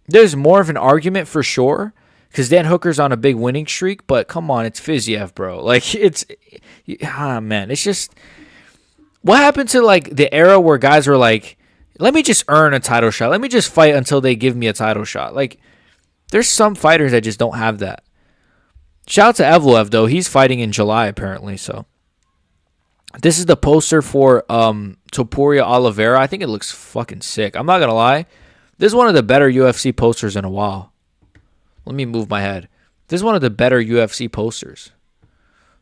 there's more of an argument for sure. Because Dan Hooker's on a big winning streak. But come on, it's Fiziev, bro. Like, it's... man, it's just... What happened to, like, the era where guys were like, let me just earn a title shot. Let me just fight until they give me a title shot. Like, there's some fighters that just don't have that. Shout out to Evloev, though. He's fighting in July, apparently, so... This is the poster for Topuria Oliveira. I think it looks fucking sick. I'm not going to lie. This is one of the better UFC posters in a while. Let me move my head. This is one of the better UFC posters.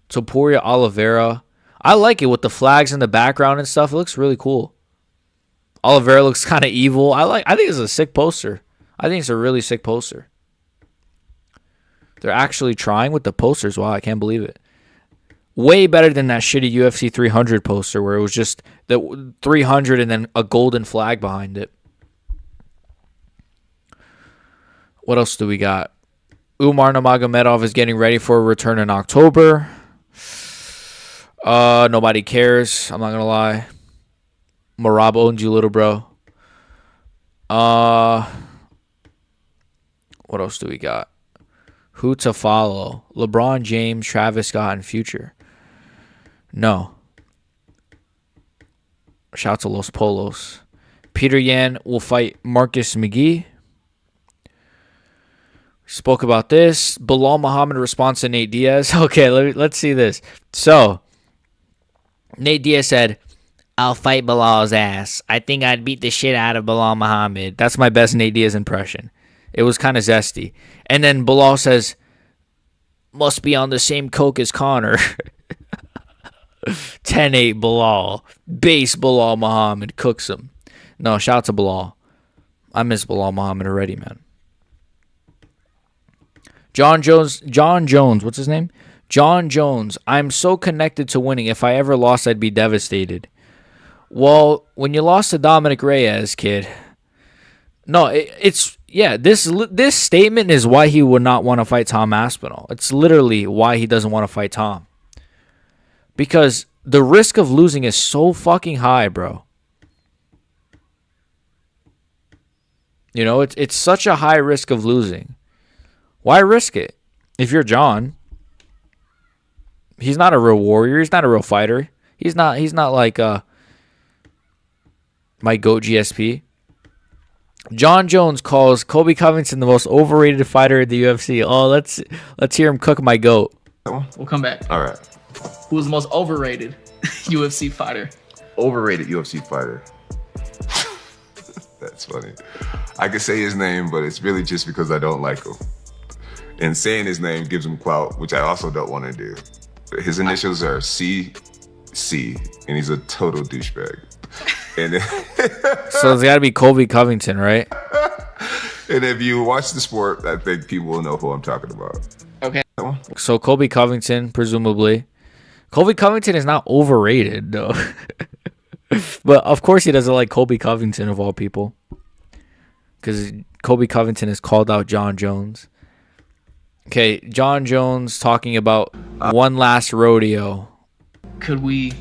Topuria Oliveira. I like it with the flags in the background and stuff. It looks really cool. Oliveira looks kind of evil. I think it's a sick poster. I think it's a really sick poster. They're actually trying with the posters. Wow, I can't believe it. Way better than that shitty UFC 300 poster where it was just the 300 and then a golden flag behind it. What else do we got? Umar Nurmagomedov is getting ready for a return in October. Nobody cares. I'm not going to lie. Marab owns you, little bro. What else do we got? Who to follow? LeBron James, Travis Scott, and Future. No. Shout out to Los Polos. Peter Yan will fight Marcus McGee. Spoke about this. Bilal Muhammad responds to Nate Diaz. Okay, let's see this. So, Nate Diaz said, I'll fight Bilal's ass. I think I'd beat the shit out of Bilal Muhammad. That's my best Nate Diaz impression. It was kind of zesty. And then Bilal says, must be on the same coke as Connor. 10-8 Bilal. Base Bilal Muhammad. Cooks him. No, shout out to Bilal. I miss Bilal Muhammad already, man. John Jones. What's his name? John Jones. I'm so connected to winning. If I ever lost, I'd be devastated. Well, when you lost to Dominic Reyes, kid. No, it's... Yeah, this statement is why he would not want to fight Tom Aspinall. It's literally why he doesn't want to fight Tom. Because the risk of losing is so fucking high, bro. You know, it's such a high risk of losing. Why risk it? If you're John, he's not a real warrior. He's not a real fighter. He's not like my GOAT GSP. John Jones calls Colby Covington the most overrated fighter in the UFC. Oh, let's hear him cook my GOAT. We'll come back. All right. Who's the most overrated UFC fighter? Overrated UFC fighter. That's funny. I could say his name, but it's really just because I don't like him. And saying his name gives him clout, which I also don't want to do. His initials are CC, and he's a total douchebag. And so it's got to be Colby Covington, right? And if you watch the sport, I think people will know who I'm talking about. Okay. So Colby Covington, presumably. Colby Covington is not overrated, though. But of course he doesn't like Colby Covington, of all people. Because Colby Covington has called out John Jones. Okay, John Jones talking about one last rodeo. Could we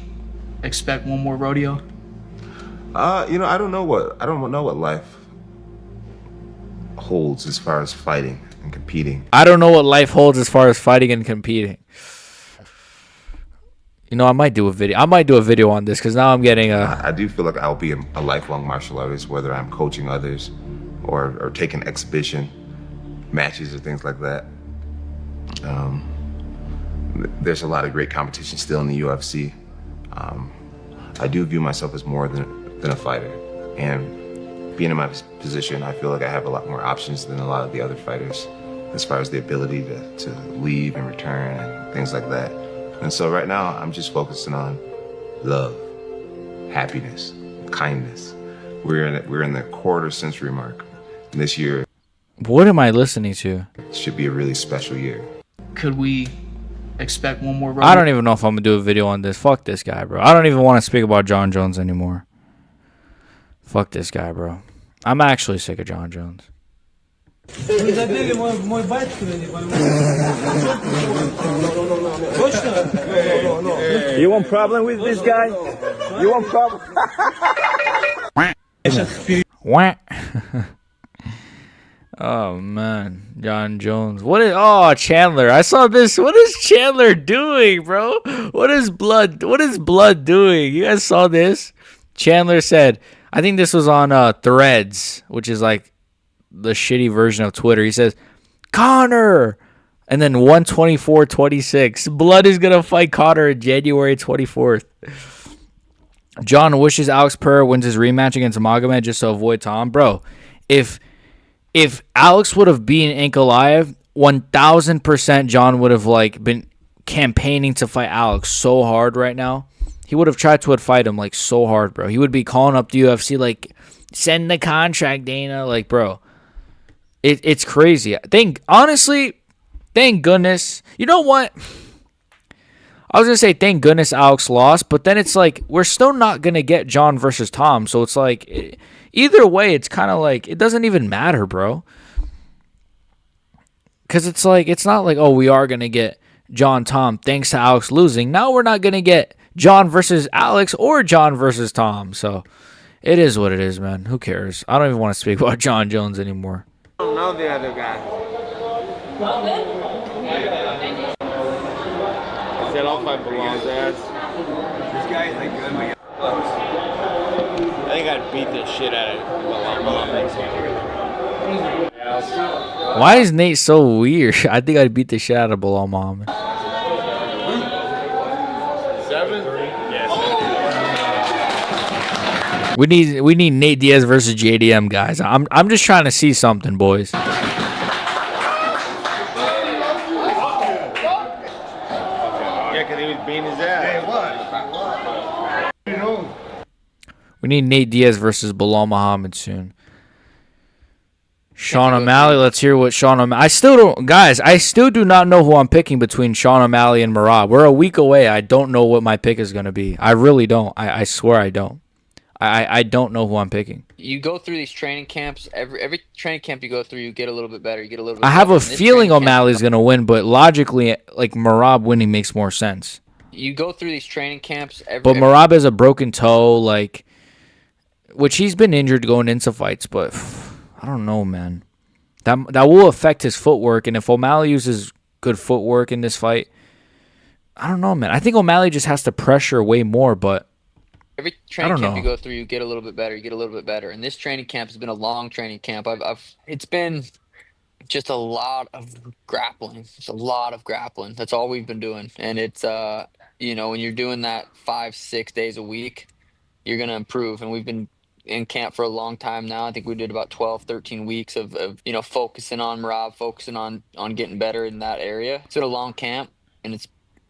expect one more rodeo? I don't know what life holds as far as fighting and competing. I don't know what life holds as far as fighting and competing. You know, I might do a video on this because now I'm getting I do feel like I'll be a lifelong martial artist, whether I'm coaching others or taking exhibition matches or things like that. There's a lot of great competition still in the UFC. I do view myself as more than a fighter, and being in my position, I feel like I have a lot more options than a lot of the other fighters as far as the ability to leave and return and things like that. And so right now, I'm just focusing on love, happiness, kindness. We're in the quarter century mark. And this year What am I listening to? should be a really special year. Could we expect one more? I don't even know if I'm gonna do a video on this. Fuck this guy, bro. I don't even want to speak about John Jones anymore. Fuck this guy, bro. I'm actually sick of John Jones. You want problem with this guy? You want problem? Wah. Oh man, John Jones. What is? Oh, Chandler. I saw this. What is Chandler doing, bro? What is Blood doing? You guys saw this? Chandler said, I think this was on Threads, which is like the shitty version of Twitter. He says, Connor, and then 124-26. Blood is gonna fight Connor on January 24th. John wishes Alex Pereira wins his rematch against Magomed just to avoid Tom. Bro, if Alex would have beaten Ankalaev, 1000% John would have like been campaigning to fight Alex so hard right now. He would have tried to fight him like so hard, bro. He would be calling up the UFC like, send the contract, Dana. Like, bro, it's crazy. Honestly, thank goodness. You know what? I was going to say thank goodness Alex lost, but then it's like we're still not going to get John versus Tom. So it's like either way, it's kind of like it doesn't even matter, bro. Because it's like it's not like, oh, we are going to get John Tom thanks to Alex losing. Now we're not going to get John versus Alex or John versus Tom. So it is what it is, man. Who cares? I don't even want to speak about John Jones anymore. I don't know the other guy. I said I'll fight Belong's ass. This guy is like good, man. I think I'd beat the shit out of Belong. Why is Nate so weird? I think I'd beat the shit out of Bilal Muhammad. 7? Yes. We need Nate Diaz versus JDM, guys. I'm just trying to see something, boys. Yeah, because he was beating his ass. Hey, what? We need Nate Diaz versus Bilal Muhammad soon. Sean O'Malley, let's hear what Sean O'Malley. I still do not know who I'm picking between Sean O'Malley and Merab. We're a week away. I don't know what my pick is going to be. I really don't. I swear I don't. I don't know who I'm picking. You go through these training camps. Every training camp you go through, you get a little bit better. You get a little bit I have better. a feeling O'Malley's going to win, but logically, like, Merab winning makes more sense. You go through these training camps. But Merab has a broken toe, like, which he's been injured going into fights, but I don't know, man. That will affect his footwork, and if O'Malley uses good footwork in this fight, I don't know, man. I think O'Malley just has to pressure way more, but every training camp you go through, you get a little bit better. You get a little bit better. And this training camp has been a long training camp. It's been just a lot of grappling. It's a lot of grappling. That's all we've been doing, and it's when you're doing that 5-6 days a week, you're gonna improve. And we've been in camp for a long time now. I think we did about 12-13 weeks of focusing on Merab, focusing on getting better in that area. It's been a long camp, and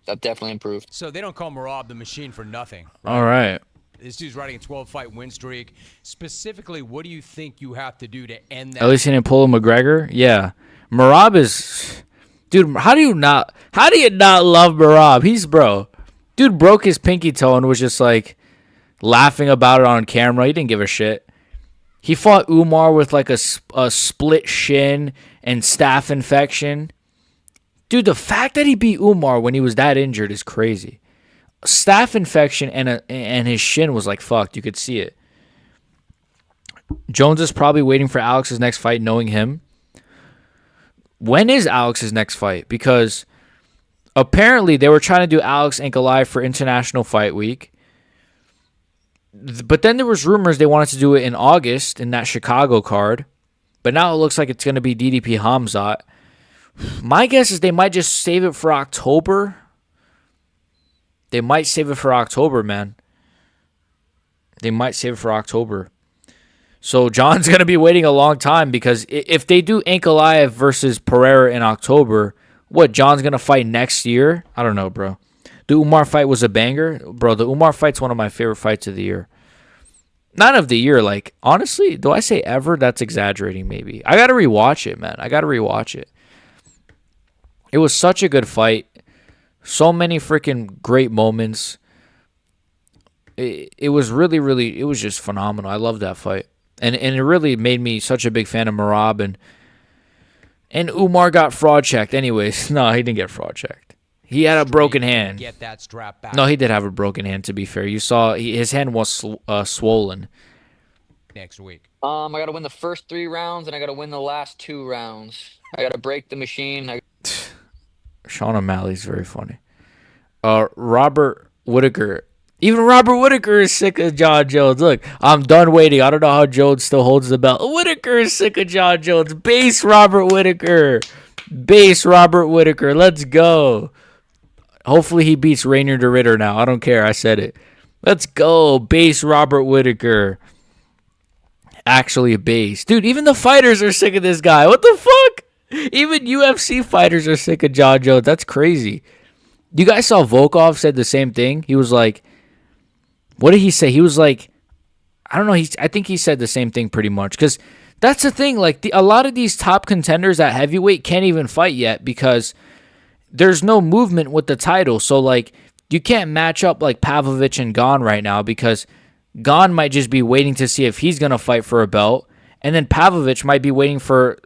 I've definitely improved. So they don't call Merab the machine for nothing. Right? All right. This dude's riding a 12-fight win streak. Specifically, what do you think you have to do to end that? At least he didn't pull a McGregor. Yeah, Merab is, dude. How do you not love Merab? Dude broke his pinky toe and was just like laughing about it on camera. He didn't give a shit. He fought Umar with like a split shin and staph infection. Dude, the fact that he beat Umar when he was that injured is crazy. Staph infection and his shin was like fucked. You could see it. Jones is probably waiting for Alex's next fight, knowing him. When is Alex's next fight? Because apparently they were trying to do Alex Ankalaev for International Fight Week. But then there was rumors they wanted to do it in August in that Chicago card. But now it looks like it's going to be DDP Hamzat. My guess is they might just save it for October. They might save it for October, man. They might save it for October. So John's going to be waiting a long time because if they do Ankalaev versus Pereira in October, what, John's going to fight next year? I don't know, bro. The Umar fight was a banger. Bro, the Umar fight's one of my favorite fights of the year. not of the year. Like, honestly, do I say ever? That's exaggerating, maybe. I got to rewatch it, man. I got to rewatch it. It was such a good fight. So many freaking great moments. It was really, really, it was just phenomenal. I love that fight. And it really made me such a big fan of Merab. And Umar got fraud checked. Anyways, no, he didn't get fraud checked. He had a broken hand. Get that strap back. No, he did have a broken hand, to be fair. You saw his hand was swollen. Next week. I got to win the first 3 rounds, and I got to win the last 2 rounds. I got to break the machine. Sean O'Malley's very funny. Robert Whitaker. Even Robert Whitaker is sick of John Jones. Look, I'm done waiting. I don't know how Jones still holds the belt. Whitaker is sick of John Jones. Base Robert Whitaker. Base Robert Whitaker. Let's go. Hopefully he beats Rainier DeRitter now. I don't care. I said it. Let's go. Base Robert Whitaker. Actually a base. Dude, even the fighters are sick of this guy. What the fuck? Even UFC fighters are sick of John Jones. That's crazy. You guys saw Volkov said the same thing? He was like, what did he say? He was like, I don't know. I think he said the same thing pretty much. Because that's the thing. Like, a lot of these top contenders at heavyweight can't even fight yet because there's no movement with the title. So, like, you can't match up like Pavlovich and Gon right now because Gon might just be waiting to see if he's going to fight for a belt. And then Pavlovich might be waiting for,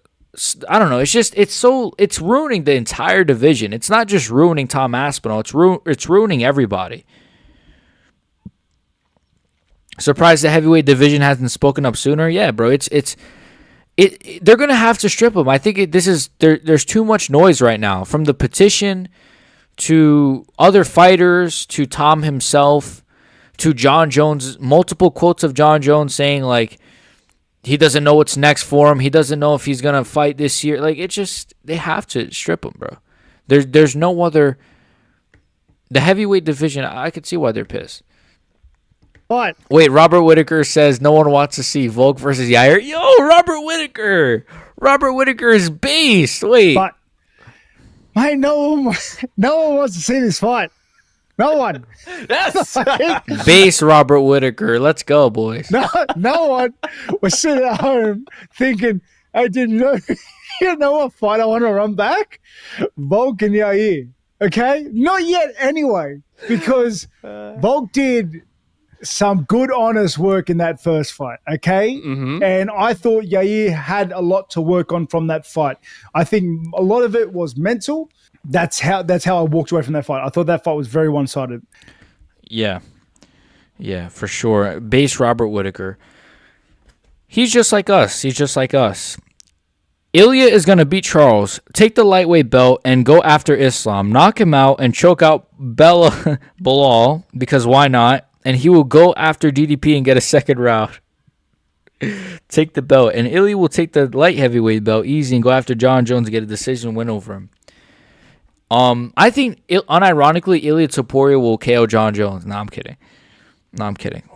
I don't know. It's ruining the entire division. It's not just ruining Tom Aspinall. It's ruining everybody. Surprised the heavyweight division hasn't spoken up sooner? Yeah, bro. They're gonna have to strip him. I think there's too much noise right now, from the petition to other fighters to Tom himself to John Jones. Multiple quotes of John Jones saying like he doesn't know what's next for him. He doesn't know if he's gonna fight this year. Like they have to strip him, bro. There's no other. The heavyweight division, I could see why they're pissed. What? Wait, Robert Whitaker says no one wants to see Volk versus Yair. Yo, Robert Whitaker. Robert Whitaker is beast. Wait. But, mate, no one wants to see this fight. No one. That's base Robert Whitaker. Let's go, boys. No one was sitting at home thinking, hey, you know what fight I want to run back? Volk and Yair. Okay? Not yet anyway, because Volk did some good, honest work in that first fight, okay? Mm-hmm. And I thought Yair had a lot to work on from that fight. I think a lot of it was mental. That's how I walked away from that fight. I thought that fight was very one-sided. Yeah, for sure. Base Robert Whitaker. He's just like us. Ilya is going to beat Charles, take the lightweight belt, and go after Islam. Knock him out and choke out Bilal, because why not? And he will go after DDP and get a second round. Take the belt. And Ilya will take the light heavyweight belt easy and go after John Jones and get a decision win over him. I think, unironically, Ilya Topuria will KO John Jones. No, I'm kidding.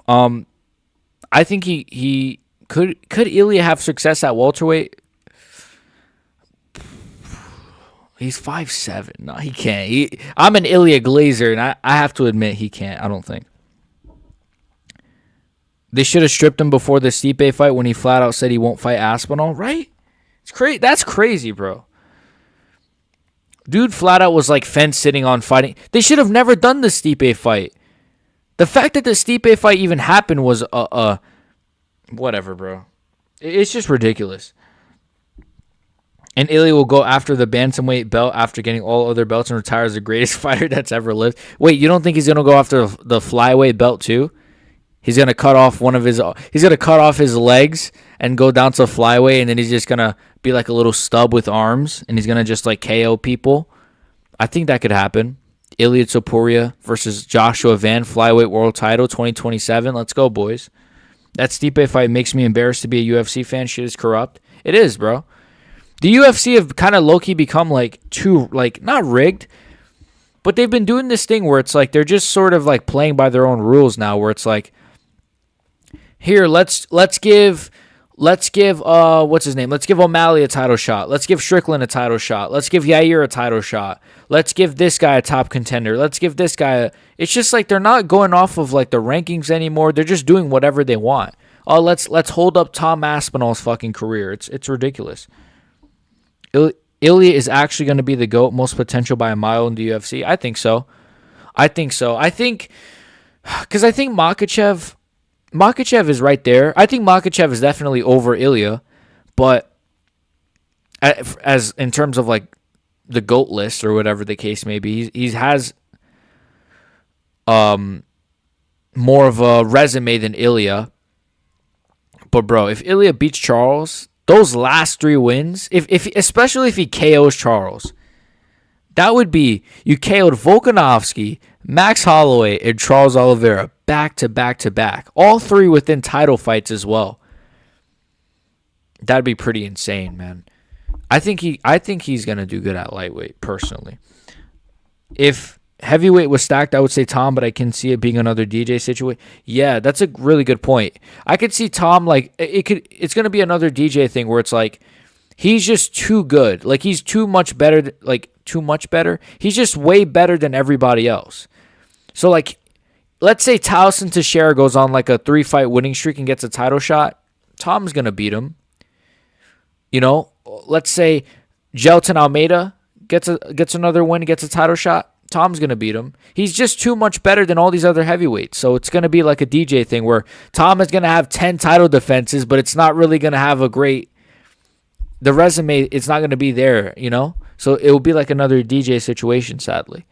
I think he could Ilya have success at welterweight? He's 5'7". No, he can't. I'm an Ilya Glazer, and I have to admit he can't. I don't think. They should have stripped him before the Stipe fight when he flat out said he won't fight Aspinall, right? It's crazy. That's crazy, bro. Dude flat out was like fence sitting on fighting. They should have never done the Stipe fight. The fact that the Stipe fight even happened was whatever, bro. It's just ridiculous. And Ilya will go after the bantamweight belt after getting all other belts and retire as the greatest fighter that's ever lived. Wait, you don't think he's gonna go after the flyweight belt too? He's gonna cut off his legs and go down to flyweight, and then he's just gonna be like a little stub with arms, and he's gonna just like KO people. I think that could happen. Ilya Topuria versus Joshua Van, flyweight world title 2027. Let's go, boys. That Stipe fight makes me embarrassed to be a UFC fan. Shit is corrupt. It is, bro. The UFC have kind of low-key become like too, like, not rigged, but they've been doing this thing where it's like they're just sort of like playing by their own rules now, where it's like, here, let's give Let's give what's his name? Let's give O'Malley a title shot. Let's give Strickland a title shot. Let's give Yair a title shot. Let's give this guy a top contender. Let's give this guy it's just like they're not going off of like the rankings anymore. They're just doing whatever they want. Oh, let's hold up Tom Aspinall's fucking career. It's ridiculous. Ilya is actually going to be the GOAT, most potential by a mile in the UFC. I think so. I think because I think Makhachev is right there. I think Makhachev is definitely over Ilya, but as in terms of like the GOAT list or whatever the case may be, he has more of a resume than Ilya. But bro, if Ilya beats Charles, those last 3 wins, if especially if he KOs Charles, that would be you KO'd Volkanovski, Max Holloway, and Charles Oliveira back to back to back. All 3 within title fights as well. That'd be pretty insane, man. I think he's gonna do good at lightweight, personally. If heavyweight was stacked, I would say Tom, but I can see it being another DJ situation. Yeah, that's a really good point. I could see Tom like it's gonna be another DJ thing where it's like he's just too good. Like he's too much better. He's just way better than everybody else. So like, let's say Towson Teixeira goes on like a 3-fight winning streak and gets a title shot. Tom's gonna beat him. You know, let's say Gelton Almeida gets another win, gets a title shot. Tom's going to beat him. He's just too much better than all these other heavyweights. So it's going to be like a DJ thing where Tom is going to have 10 title defenses, but it's not really going to have the resume, it's not going to be there, you know? So it will be like another DJ situation, sadly.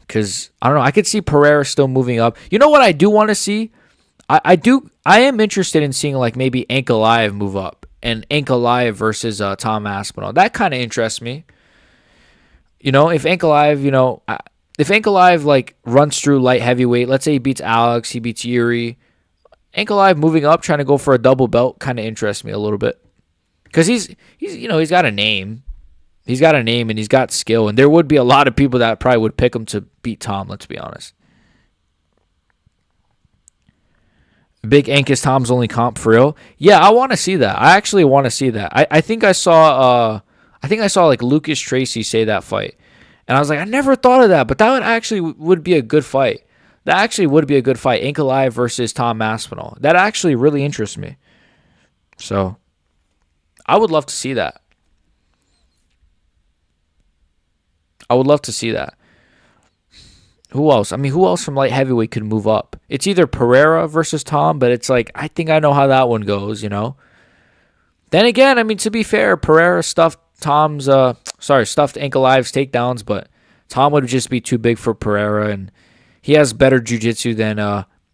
Because, I don't know, I could see Pereira still moving up. You know what I do want to see? I am interested in seeing like maybe Ankalaev move up. And Ankalaev versus Tom Aspinall. That kind of interests me. You know, if Ankalaev like runs through light heavyweight, let's say he beats Alex, he beats Yuri, Ankalaev moving up, trying to go for a double belt, kind of interests me a little bit, because he's got a name, and he's got skill, and there would be a lot of people that probably would pick him to beat Tom. Let's be honest. Big Ank is Tom's only comp for real. Yeah, I want to see that. I actually want to see that. I think I saw like Lucas Tracy say that fight. And I was like, I never thought of that, but that would be a good fight. That actually would be a good fight. Ankalaev versus Tom Aspinall. That actually really interests me. So, I would love to see that. Who else? I mean, who else from light heavyweight could move up? It's either Pereira versus Tom, but it's like, I think I know how that one goes, you know? Then again, I mean, to be fair, Pereira stuffed Ankalaev's takedowns, but Tom would just be too big for Pereira, and he has better jiu-jitsu than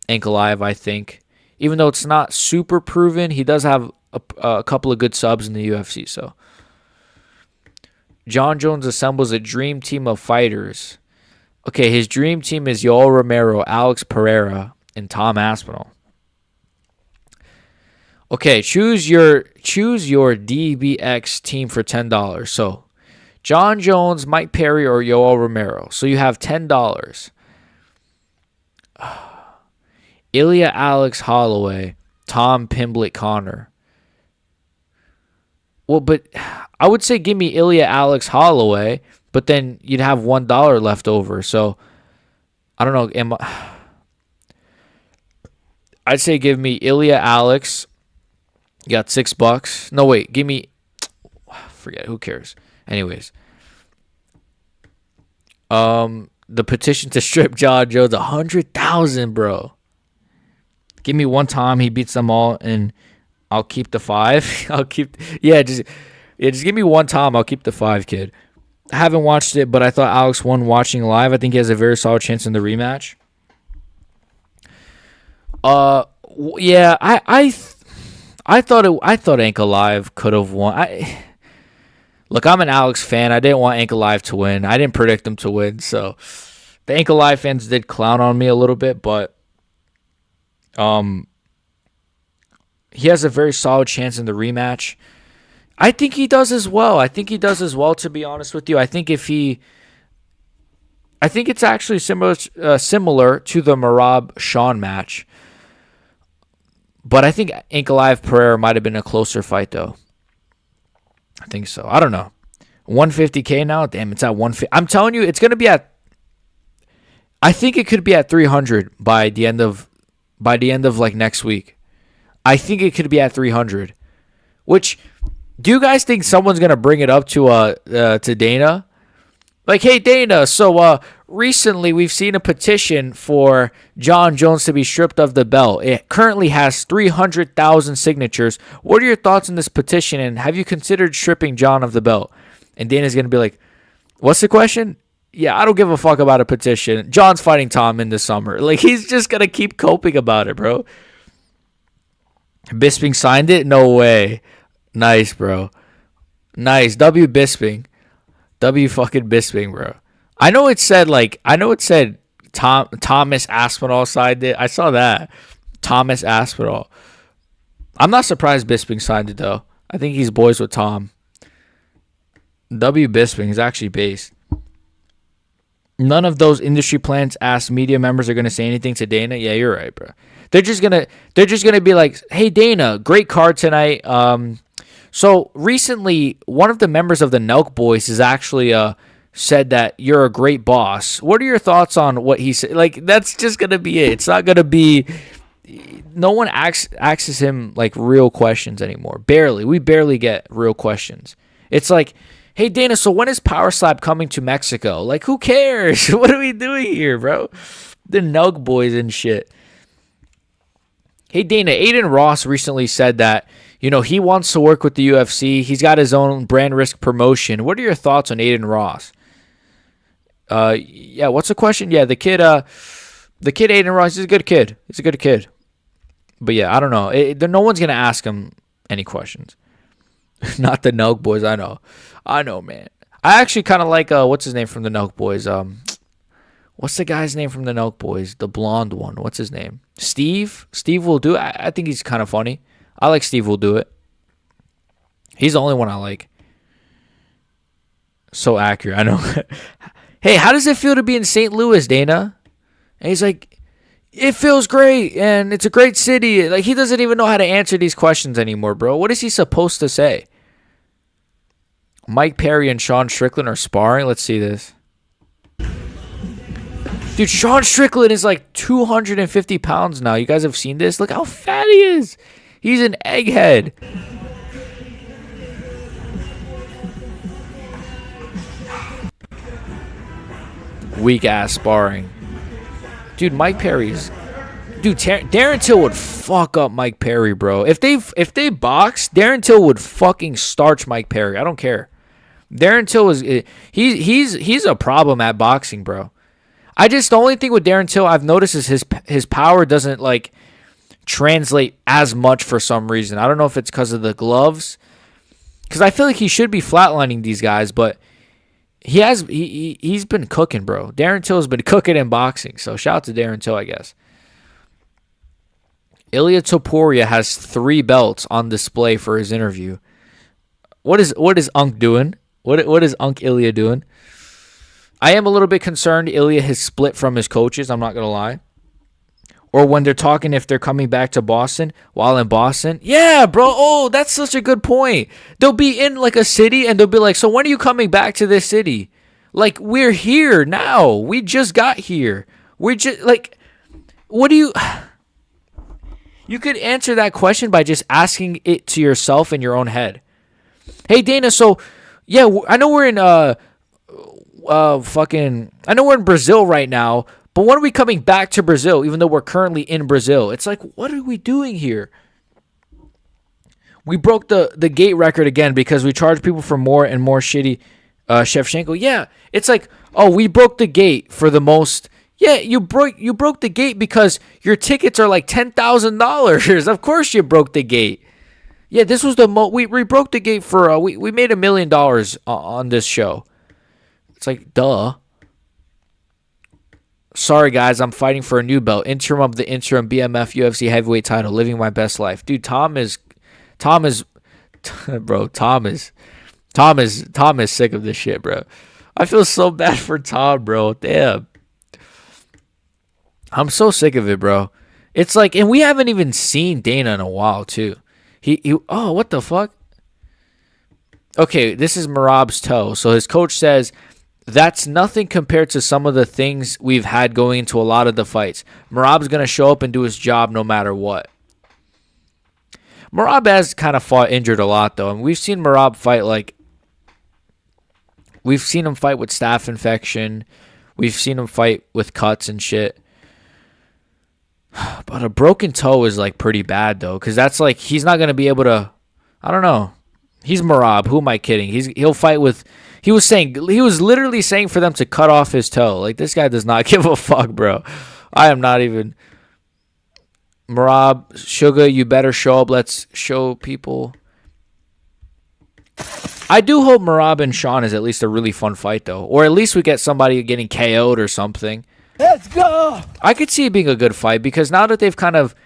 Ankalaev, I think. Even though it's not super proven, he does have a couple of good subs in the UFC, so. John Jones assembles a dream team of fighters. Okay, his dream team is Yoel Romero, Alex Pereira, and Tom Aspinall. Okay, choose your DBX team for $10. So, John Jones, Mike Perry, or Yoel Romero. So you have $10. Ilya Alex Holloway, Tom Pimblett Connor. Well, but I would say give me Ilya Alex Holloway, but then you'd have $1 left over. So I don't know. I'd say give me Ilya Alex. You got $6. No, wait. Give me. Forget. Who cares? Anyways. The petition to strip John Jones, 100,000, bro. Give me one Tom. He beats them all, and I'll keep the 5. Just give me one Tom. I'll keep the 5, kid. I haven't watched it, but I thought Alex won watching live. I think he has a very solid chance in the rematch. Yeah, I thought Ankalaev could have won. Look, I'm an Alex fan. I didn't want Ankalaev to win. I didn't predict him to win, so the Ankalaev fans did clown on me a little bit, but he has a very solid chance in the rematch. I think he does as well. To be honest with you. I think it's actually similar to the Merab Sean match. But But I think Ankalaev Pereira might have been a closer fight, though. I think so. I don't know. 150K now? Damn, it's at 150. I'm telling you, it's going to be at... I think it could be at 300 by the end of like next week. I think it could be at 300. Which, do you guys think someone's going to bring it up to Dana? Like, hey, Dana, so recently we've seen a petition for John Jones to be stripped of the belt. It currently has 300,000 signatures. What are your thoughts on this petition, and have you considered stripping John of the belt? And Dana's going to be like, what's the question? Yeah, I don't give a fuck about a petition. John's fighting Tom in the summer. Like, he's just going to keep coping about it, bro. Bisping signed it? No way. Nice, bro. Nice. W. Bisping. W fucking Bisping, bro. I know it said Thomas Aspinall signed it. I saw that. Thomas Aspinall. I'm not surprised Bisping signed it, though. I think he's boys with Tom. W. Bisping is actually based. None of those industry plants asked media members are going to say anything to Dana. Yeah, you're right, bro. They're just gonna be like, hey, Dana, great card tonight. So recently, one of the members of the Nelk Boys has actually said that you're a great boss. What are your thoughts on what he said? Like, that's just going to be it. It's not going to be... No one asks him, like, real questions anymore. Barely. We barely get real questions. It's like, hey, Dana, so when is Power Slap coming to Mexico? Like, who cares? What are we doing here, bro? The Nelk Boys and shit. Hey, Dana, Aiden Ross recently said that, you know, he wants to work with the UFC. He's got his own brand risk promotion. What are your thoughts on Aiden Ross? Yeah, what's the question? Yeah, the kid Aiden Ross is a good kid. He's a good kid. But yeah, I don't know. No one's going to ask him any questions. Not the Nelk Boys, I know. I know, man. I actually kind of like, what's his name from the Nelk Boys? What's the guy's name from the Nelk Boys? The blonde one. What's his name? Steve? Steve will do it. I think he's kind of funny. I like Steve will do it. He's the only one I like. So accurate, I know. Hey, how does it feel to be in St. Louis, Dana? And he's like, it feels great, and it's a great city. Like, he doesn't even know how to answer these questions anymore, bro. What is he supposed to say? Mike Perry and Sean Strickland are sparring. Let's see this. Dude, Sean Strickland is like 250 pounds now. You guys have seen this? Look how fat he is. He's an egghead. Weak ass sparring. Dude, Mike Perry's... Dude, Darren Till would fuck up Mike Perry, bro. If they box, Darren Till would fucking starch Mike Perry. I don't care. Darren Till is... He's a problem at boxing, bro. The only thing with Darren Till I've noticed is his power doesn't, like, translate as much for some reason. I don't know if it's because of the gloves, because I feel like he should be flatlining these guys, but he's been cooking, bro. Darren Till's been cooking in boxing, so shout out to Darren Till, I guess. Ilya Topuria has 3 belts on display for his interview. What is Unk doing? What is Unk Ilya doing? I am a little bit concerned Ilya has split from his coaches, I'm not gonna lie. Or when they're talking if they're coming back to Boston while in Boston. Yeah, bro. Oh, that's such a good point. They'll be in like a city and they'll be like, so when are you coming back to this city? Like, we're here now. We just got here. We're just like, what do you... You could answer that question by just asking it to yourself in your own head. Hey, Dana, so, yeah, I know we're in, I know we're in Brazil right now, but when are we coming back to Brazil, even though we're currently in Brazil? It's like, what are we doing here? We broke the gate record again because we charge people for more and more shitty Shevchenko. Yeah, it's like, oh, we broke the gate for the most. Yeah, you broke the gate because your tickets are like $10,000. Of course you broke the gate. Yeah, this was the we broke the gate for we made $1 million on this show. It's like, duh. Sorry, guys, I'm fighting for a new belt. Interim of the interim BMF UFC heavyweight title. Living my best life. Dude, Tom is bro, Tom is sick of this shit, bro. I feel so bad for Tom, bro. Damn. I'm so sick of it, bro. It's like, and we haven't even seen Dana in a while too. Oh, what the fuck? Okay, this is Merab's toe. So his coach says that's nothing compared to some of the things we've had going into a lot of the fights. Merab's gonna show up and do his job no matter what. Merab has kind of fought injured a lot though, and we've seen Merab fight we've seen him fight with staph infection. We've seen him fight with cuts and shit. But a broken toe is like pretty bad though, because that's like he's not gonna be able to. I don't know. He's Merab. Who am I kidding? He'll fight with. He was literally saying for them to cut off his toe. Like this guy does not give a fuck, bro. I am not even. Merab, Sugar, you better show up. Let's show people. I do hope Merab and Sean is at least a really fun fight though, or at least we get somebody getting KO'd or something. Let's go. I could see it being a good fight because now that they've kind of.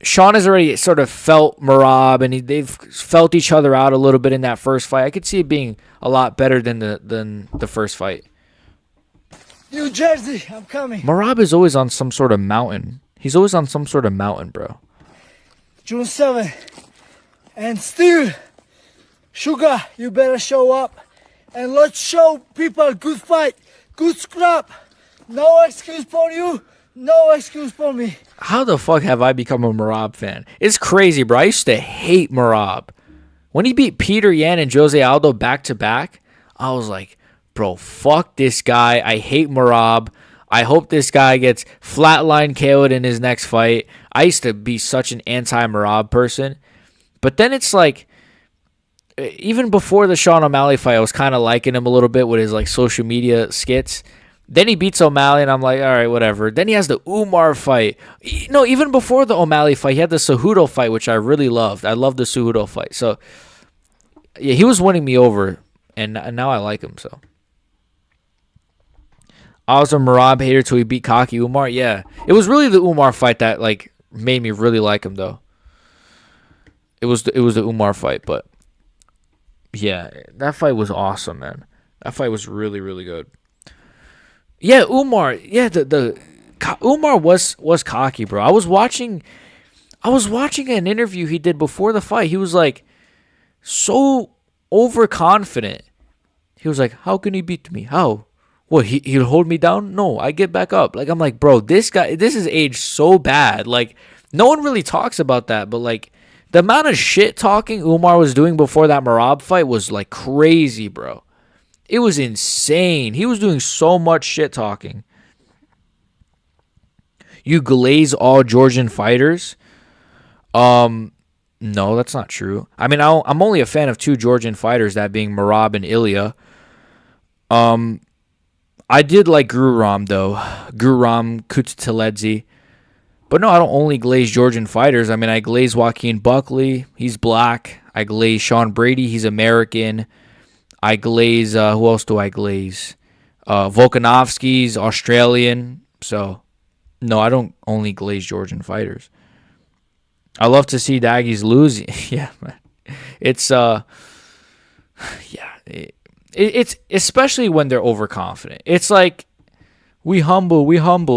Sean has already sort of felt Merab, and they've felt each other out a little bit in that first fight. I could see it being a lot better than the first fight. New Jersey, I'm coming. Merab is always on some sort of mountain. He's always on some sort of mountain, bro. June 7th. And still, Sugar, you better show up. And let's show people good fight, good scrap. No excuse for you, no excuse for me. How the fuck have I become a Merab fan? It's crazy, bro. I used to hate Merab. When he beat Peter Yan and Jose Aldo back to back, I was like, bro, fuck this guy. I hate Merab. I hope this guy gets flatline KO'd in his next fight. I used to be such an anti-Merab person. But then it's like, even before the Sean O'Malley fight, I was kind of liking him a little bit with his like social media skits. Then he beats O'Malley, and I'm like, all right, whatever. Then he has the Umar fight. No, even before the O'Malley fight, he had the Cejudo fight, which I really loved. I loved the Cejudo fight. So, yeah, he was winning me over, and now I like him, so. I was a Merab hater till he beat Cocky Umar. Yeah, it was really the Umar fight that, like, made me really like him, though. It was the Umar fight, but, yeah, that fight was awesome, man. That fight was really, really good. Yeah, Umar. Yeah, Umar was cocky, bro. I was watching an interview he did before the fight. He was like so overconfident. He was like, "How can he beat me? How? What? He'll hold me down? No, I get back up." Like I'm like, bro, this is aged so bad. Like no one really talks about that, but like the amount of shit talking Umar was doing before that Merab fight was like crazy, bro. It was insane. He was doing so much shit talking. You glaze all Georgian fighters? No, that's not true. I mean, I'm only a fan of two Georgian fighters, that being Merab and Ilya. I did like Guram, though. Guram Kutateledze. But no, I don't only glaze Georgian fighters. I mean, I glaze Joaquin Buckley. He's black. I glaze Sean Brady. He's American. I glaze, who else do I glaze? Volkanovski's Australian. So, no, I don't only glaze Georgian fighters. I love to see Daggies lose. Yeah, man. It's, yeah. It's especially when they're overconfident. It's like, we humble.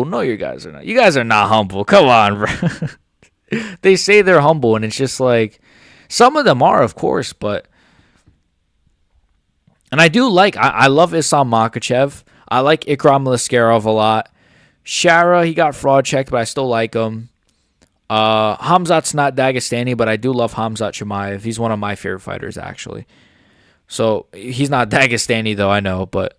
No, you guys are not. You guys are not humble. Come on, bro. They say they're humble, and it's just like, some of them are, of course, but. And I do like, I love Islam Makhachev. I like Ikram Laskarov a lot. Shara, he got fraud checked, but I still like him. Hamzat's not Dagestani, but I do love Hamzat Chimaev. He's one of my favorite fighters, actually. So, he's not Dagestani, though, I know, but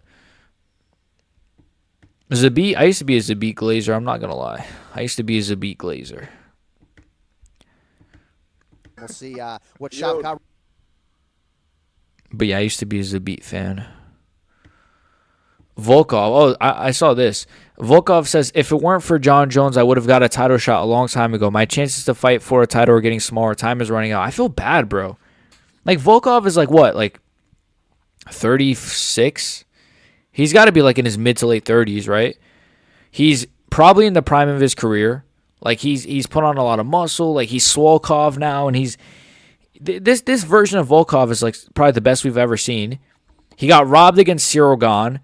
Zabit, I used to be a Zabit Glazer, I'm not going to lie. I used to be a Zabit Glazer. We'll see what Shavkat. But yeah, I used to be a Zabit fan. Volkov. Oh, I saw this. Volkov says, if it weren't for John Jones, I would have got a title shot a long time ago. My chances to fight for a title are getting smaller. Time is running out. I feel bad, bro. Like, Volkov is like, what? Like, 36? He's got to be like in his mid to late 30s, right? He's probably in the prime of his career. Like, he's put on a lot of muscle. Like, he's Swolkov now, and he's... This version of Volkov is like probably the best we've ever seen. He got robbed against Cyril Gane.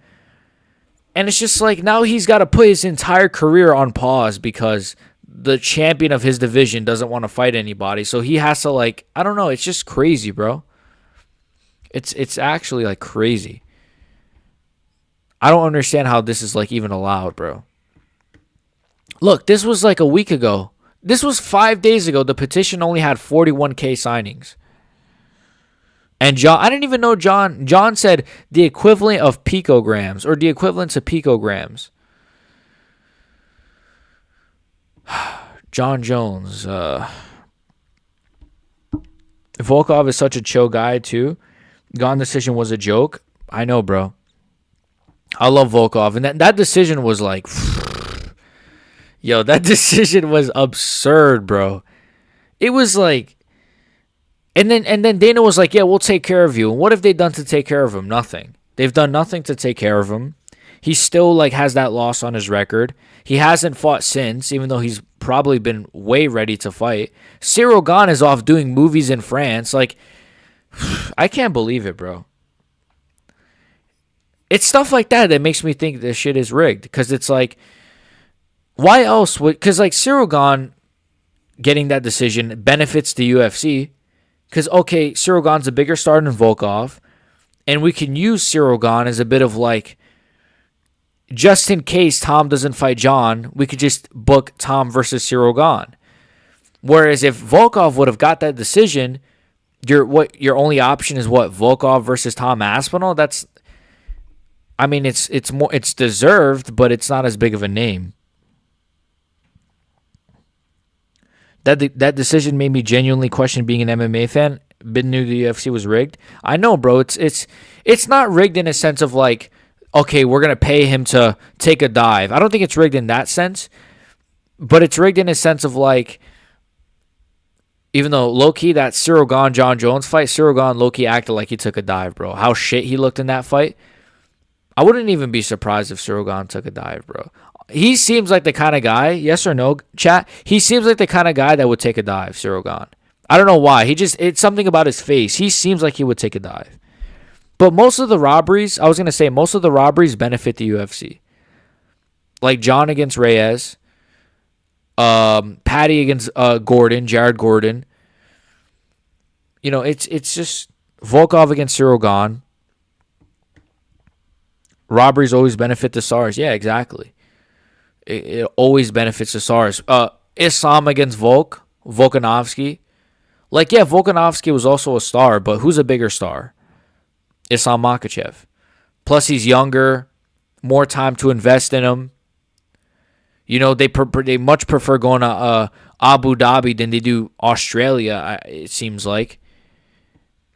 And it's just like now he's got to put his entire career on pause because the champion of his division doesn't want to fight anybody, so he has to, like, I don't know, it's just crazy, bro. It's actually, like, crazy. I don't understand how this is, like, even allowed, bro. Look, this was like a week ago. This was 5 days ago. The petition only had 41K signings. And John, I didn't even know John said the equivalent of picograms, or the equivalent to picograms. John Jones. Volkov is such a chill guy, too. Gone decision was a joke. I know, bro. I love Volkov. And that decision was like... Yo, that decision was absurd, bro. It was like... And then Dana was like, yeah, we'll take care of you. And what have they done to take care of him? Nothing. They've done nothing to take care of him. He still, like, has that loss on his record. He hasn't fought since, even though he's probably been way ready to fight. Cyril Gane is off doing movies in France. Like, I can't believe it, bro. It's stuff like that that makes me think this shit is rigged. Because it's like, why else would... Because, like, Cyril Gane getting that decision benefits the UFC. Because, okay, Cyril Gane's a bigger star than Volkov, and we can use Cyril Gane as a bit of, like, just in case Tom doesn't fight John, we could just book Tom versus Cyril Gane. Whereas if Volkov would have got that decision, your only option is what? Volkov versus Tom Aspinall? That's... I mean, it's deserved, but it's not as big of a name. That decision made me genuinely question being an MMA fan. Been knew the UFC was rigged. I know, bro. It's not rigged in a sense of like, okay, we're gonna pay him to take a dive. I don't think it's rigged in that sense, but it's rigged in a sense of like, even though low key that Cyril Gane John Jones fight, Cyril Gane low key acted like he took a dive, bro. How shit he looked in that fight. I wouldn't even be surprised if Cyril Gane took a dive, bro. He seems like the kind of guy, yes or no, chat? He seems like the kind of guy that would take a dive, Cyril Gane. I don't know why. It's something about his face. He seems like he would take a dive. But most of the robberies, I was going to say, most of the robberies benefit the UFC. Like John against Reyes, Patty against Jared Gordon. You know, it's just Volkov against Cyril Gane. Robberies always benefit the SARS. Yeah, exactly. It always benefits the SARS. Islam against Volkanovski. Like, yeah, Volkanovski was also a star, but who's a bigger star? Islam Makhachev. Plus, he's younger, more time to invest in him. You know, they much prefer going to Abu Dhabi than they do Australia, it seems like.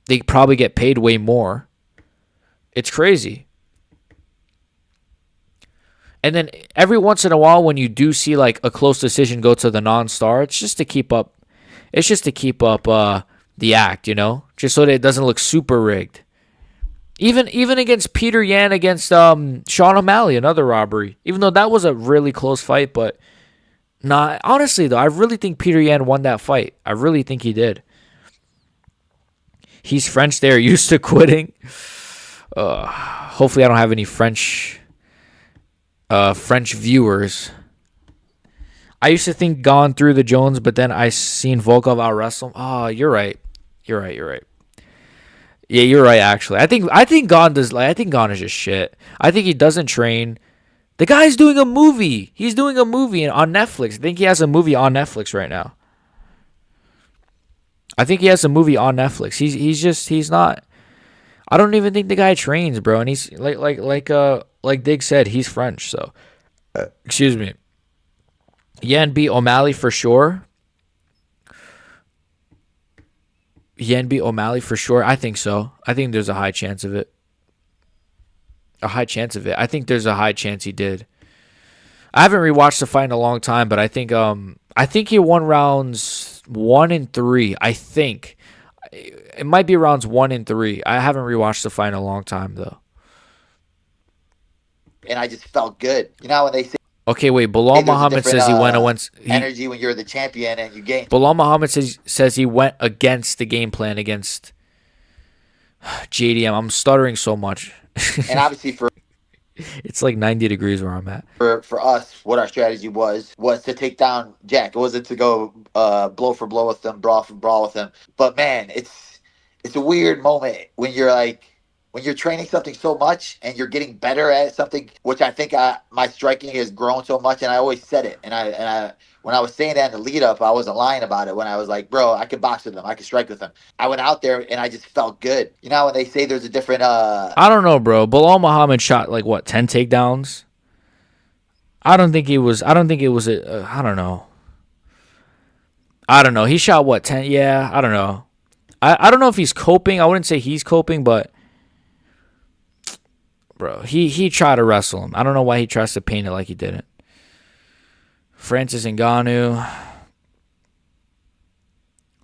They probably get paid way more. It's crazy. And then every once in a while, when you do see like a close decision go to the non-star, it's just to keep up. It's just to keep up the act, you know, just so that it doesn't look super rigged. Even against Peter Yan against Sean O'Malley, another robbery. Even though that was a really close fight, but honestly though, I really think Peter Yan won that fight. I really think he did. He's French. They're used to quitting. Hopefully, I don't have any French Viewers. I used to think Gane through the Jones, but then I seen Volkov out wrestle him. Oh, you're right. You're right. Yeah, you're right. Actually, I think Gane does. Like, I think Gane is just shit. I think he doesn't train. The guy's doing a movie. He's doing a movie on Netflix. I think he has a movie on Netflix right now. I think he has a movie on Netflix. He's not. I don't even think the guy trains, bro. And he's like Dig said, he's French. So, excuse me. Yan beat O'Malley for sure. I think so. I think there's a high chance of it. I think there's a high chance he did. I haven't rewatched the fight in a long time, but I think he won rounds 1 and 3. I think it might be rounds 1 and 3. I haven't rewatched the fight in a long time though. And I just felt good. You know when they say, okay, wait. Bilal Muhammad says he went against energy when you're the champion and you gain. Bilal Muhammad says he went against the game plan against JDM. I'm stuttering so much. And obviously for It's like 90 degrees where I'm at. For us, what our strategy was to take down Jack. It wasn't to go blow for blow with him, brawl for brawl with him. But man, it's a weird moment when you're like when you're training something so much and you're getting better at something, which I think my striking has grown so much, and I always said it. And I when I was saying that in the lead up, I wasn't lying about it. When I was like, bro, I can box with him, I can strike with him. I went out there and I just felt good. You know when they say there's a different I don't know, bro. Bilal Muhammad shot like what 10 takedowns. I don't think it was. I don't know. I don't know. He shot what 10? Yeah, I don't know. I don't know if he's coping. I wouldn't say he's coping, but bro, he tried to wrestle him. I don't know why he tries to paint it like he didn't. Francis Ngannou.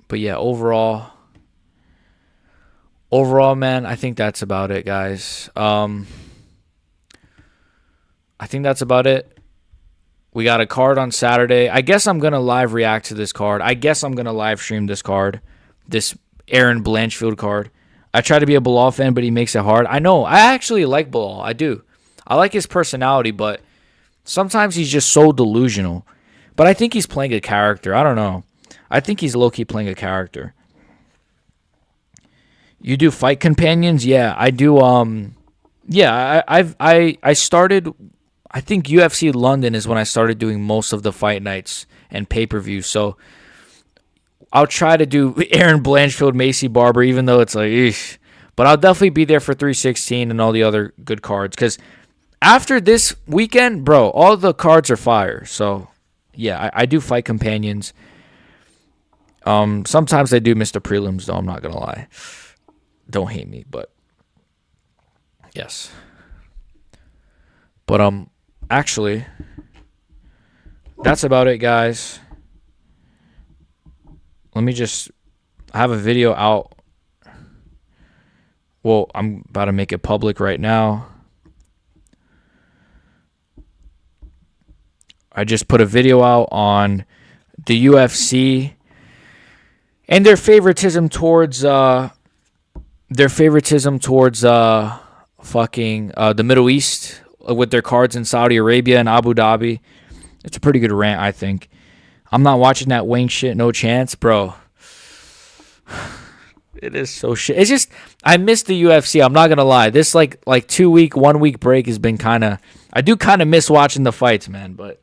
But yeah, overall, man, I think that's about it, guys. I think that's about it. We got a card on Saturday. I guess I'm going to live react to this card. I guess I'm going to live stream this card, this Aaron Blanchfield card. I try to be a Bilal fan, but he makes it hard. I know. I actually like Bilal. I do. I like his personality, but sometimes he's just so delusional. But I think he's playing a character. I don't know. I think he's low-key playing a character. You do fight companions? Yeah, I do. Yeah, I started. I think UFC London is when I started doing most of the fight nights and pay-per-views. So I'll try to do Aaron Blanchfield, Macy Barber, even though it's like, eesh. But I'll definitely be there for 316 and all the other good cards. Because after this weekend, bro, all the cards are fire. So yeah, I do fight companions. Sometimes I do miss the prelims, though. I'm not gonna lie. Don't hate me, but yes. But actually, that's about it, guys. Let me just have a video out. Well, I'm about to make it public right now. I just put a video out on the UFC and their favoritism towards the Middle East with their cards in Saudi Arabia and Abu Dhabi. It's a pretty good rant, I think. I'm not watching that Wayne shit, no chance, bro. It is so shit. It's just I miss the UFC. I'm not gonna lie. This like 1 week break has been kind of. I do kind of miss watching the fights, man. But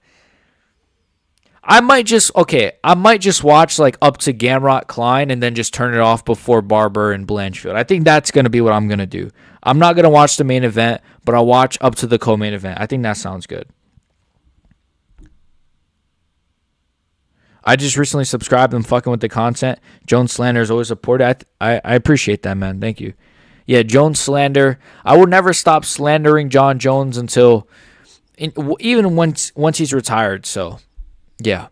I might just watch like up to Gamrot Klein and then just turn it off before Barber and Blanchfield. I think that's gonna be what I'm gonna do. I'm not gonna watch the main event, but I'll watch up to the co-main event. I think that sounds good. I just recently subscribed and fucking with the content. Jones Slander is always supported. I appreciate that, man. Thank you. Yeah, Jones Slander. I will never stop slandering John Jones until, even once he's retired. So, yeah.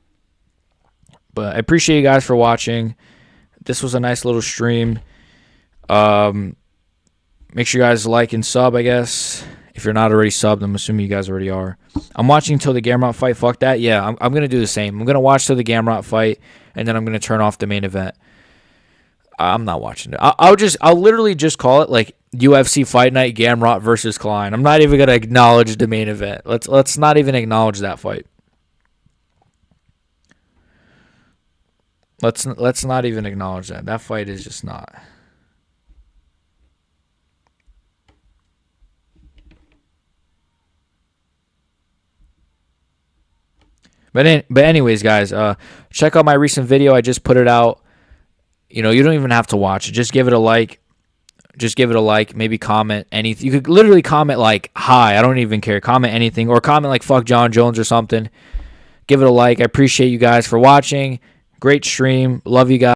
But I appreciate you guys for watching. This was a nice little stream. Make sure you guys like and sub, I guess. If you're not already subbed, I'm assuming you guys already are. I'm watching till the Gamrot fight. Fuck that. Yeah, I'm going to do the same. I'm going to watch till the Gamrot fight, and then I'm going to turn off the main event. I'm not watching it. I'll literally just call it like UFC Fight Night Gamrot versus Klein. I'm not even going to acknowledge the main event. Let's not even acknowledge that fight. Let's not even acknowledge that. That fight is just not. But anyways, guys, check out my recent video. I just put it out. You don't even have to watch it. Just give it a like. Maybe comment anything. You could literally comment like, hi. I don't even care. Comment anything. Or comment like, fuck John Jones or something. Give it a like. I appreciate you guys for watching. Great stream. Love you guys.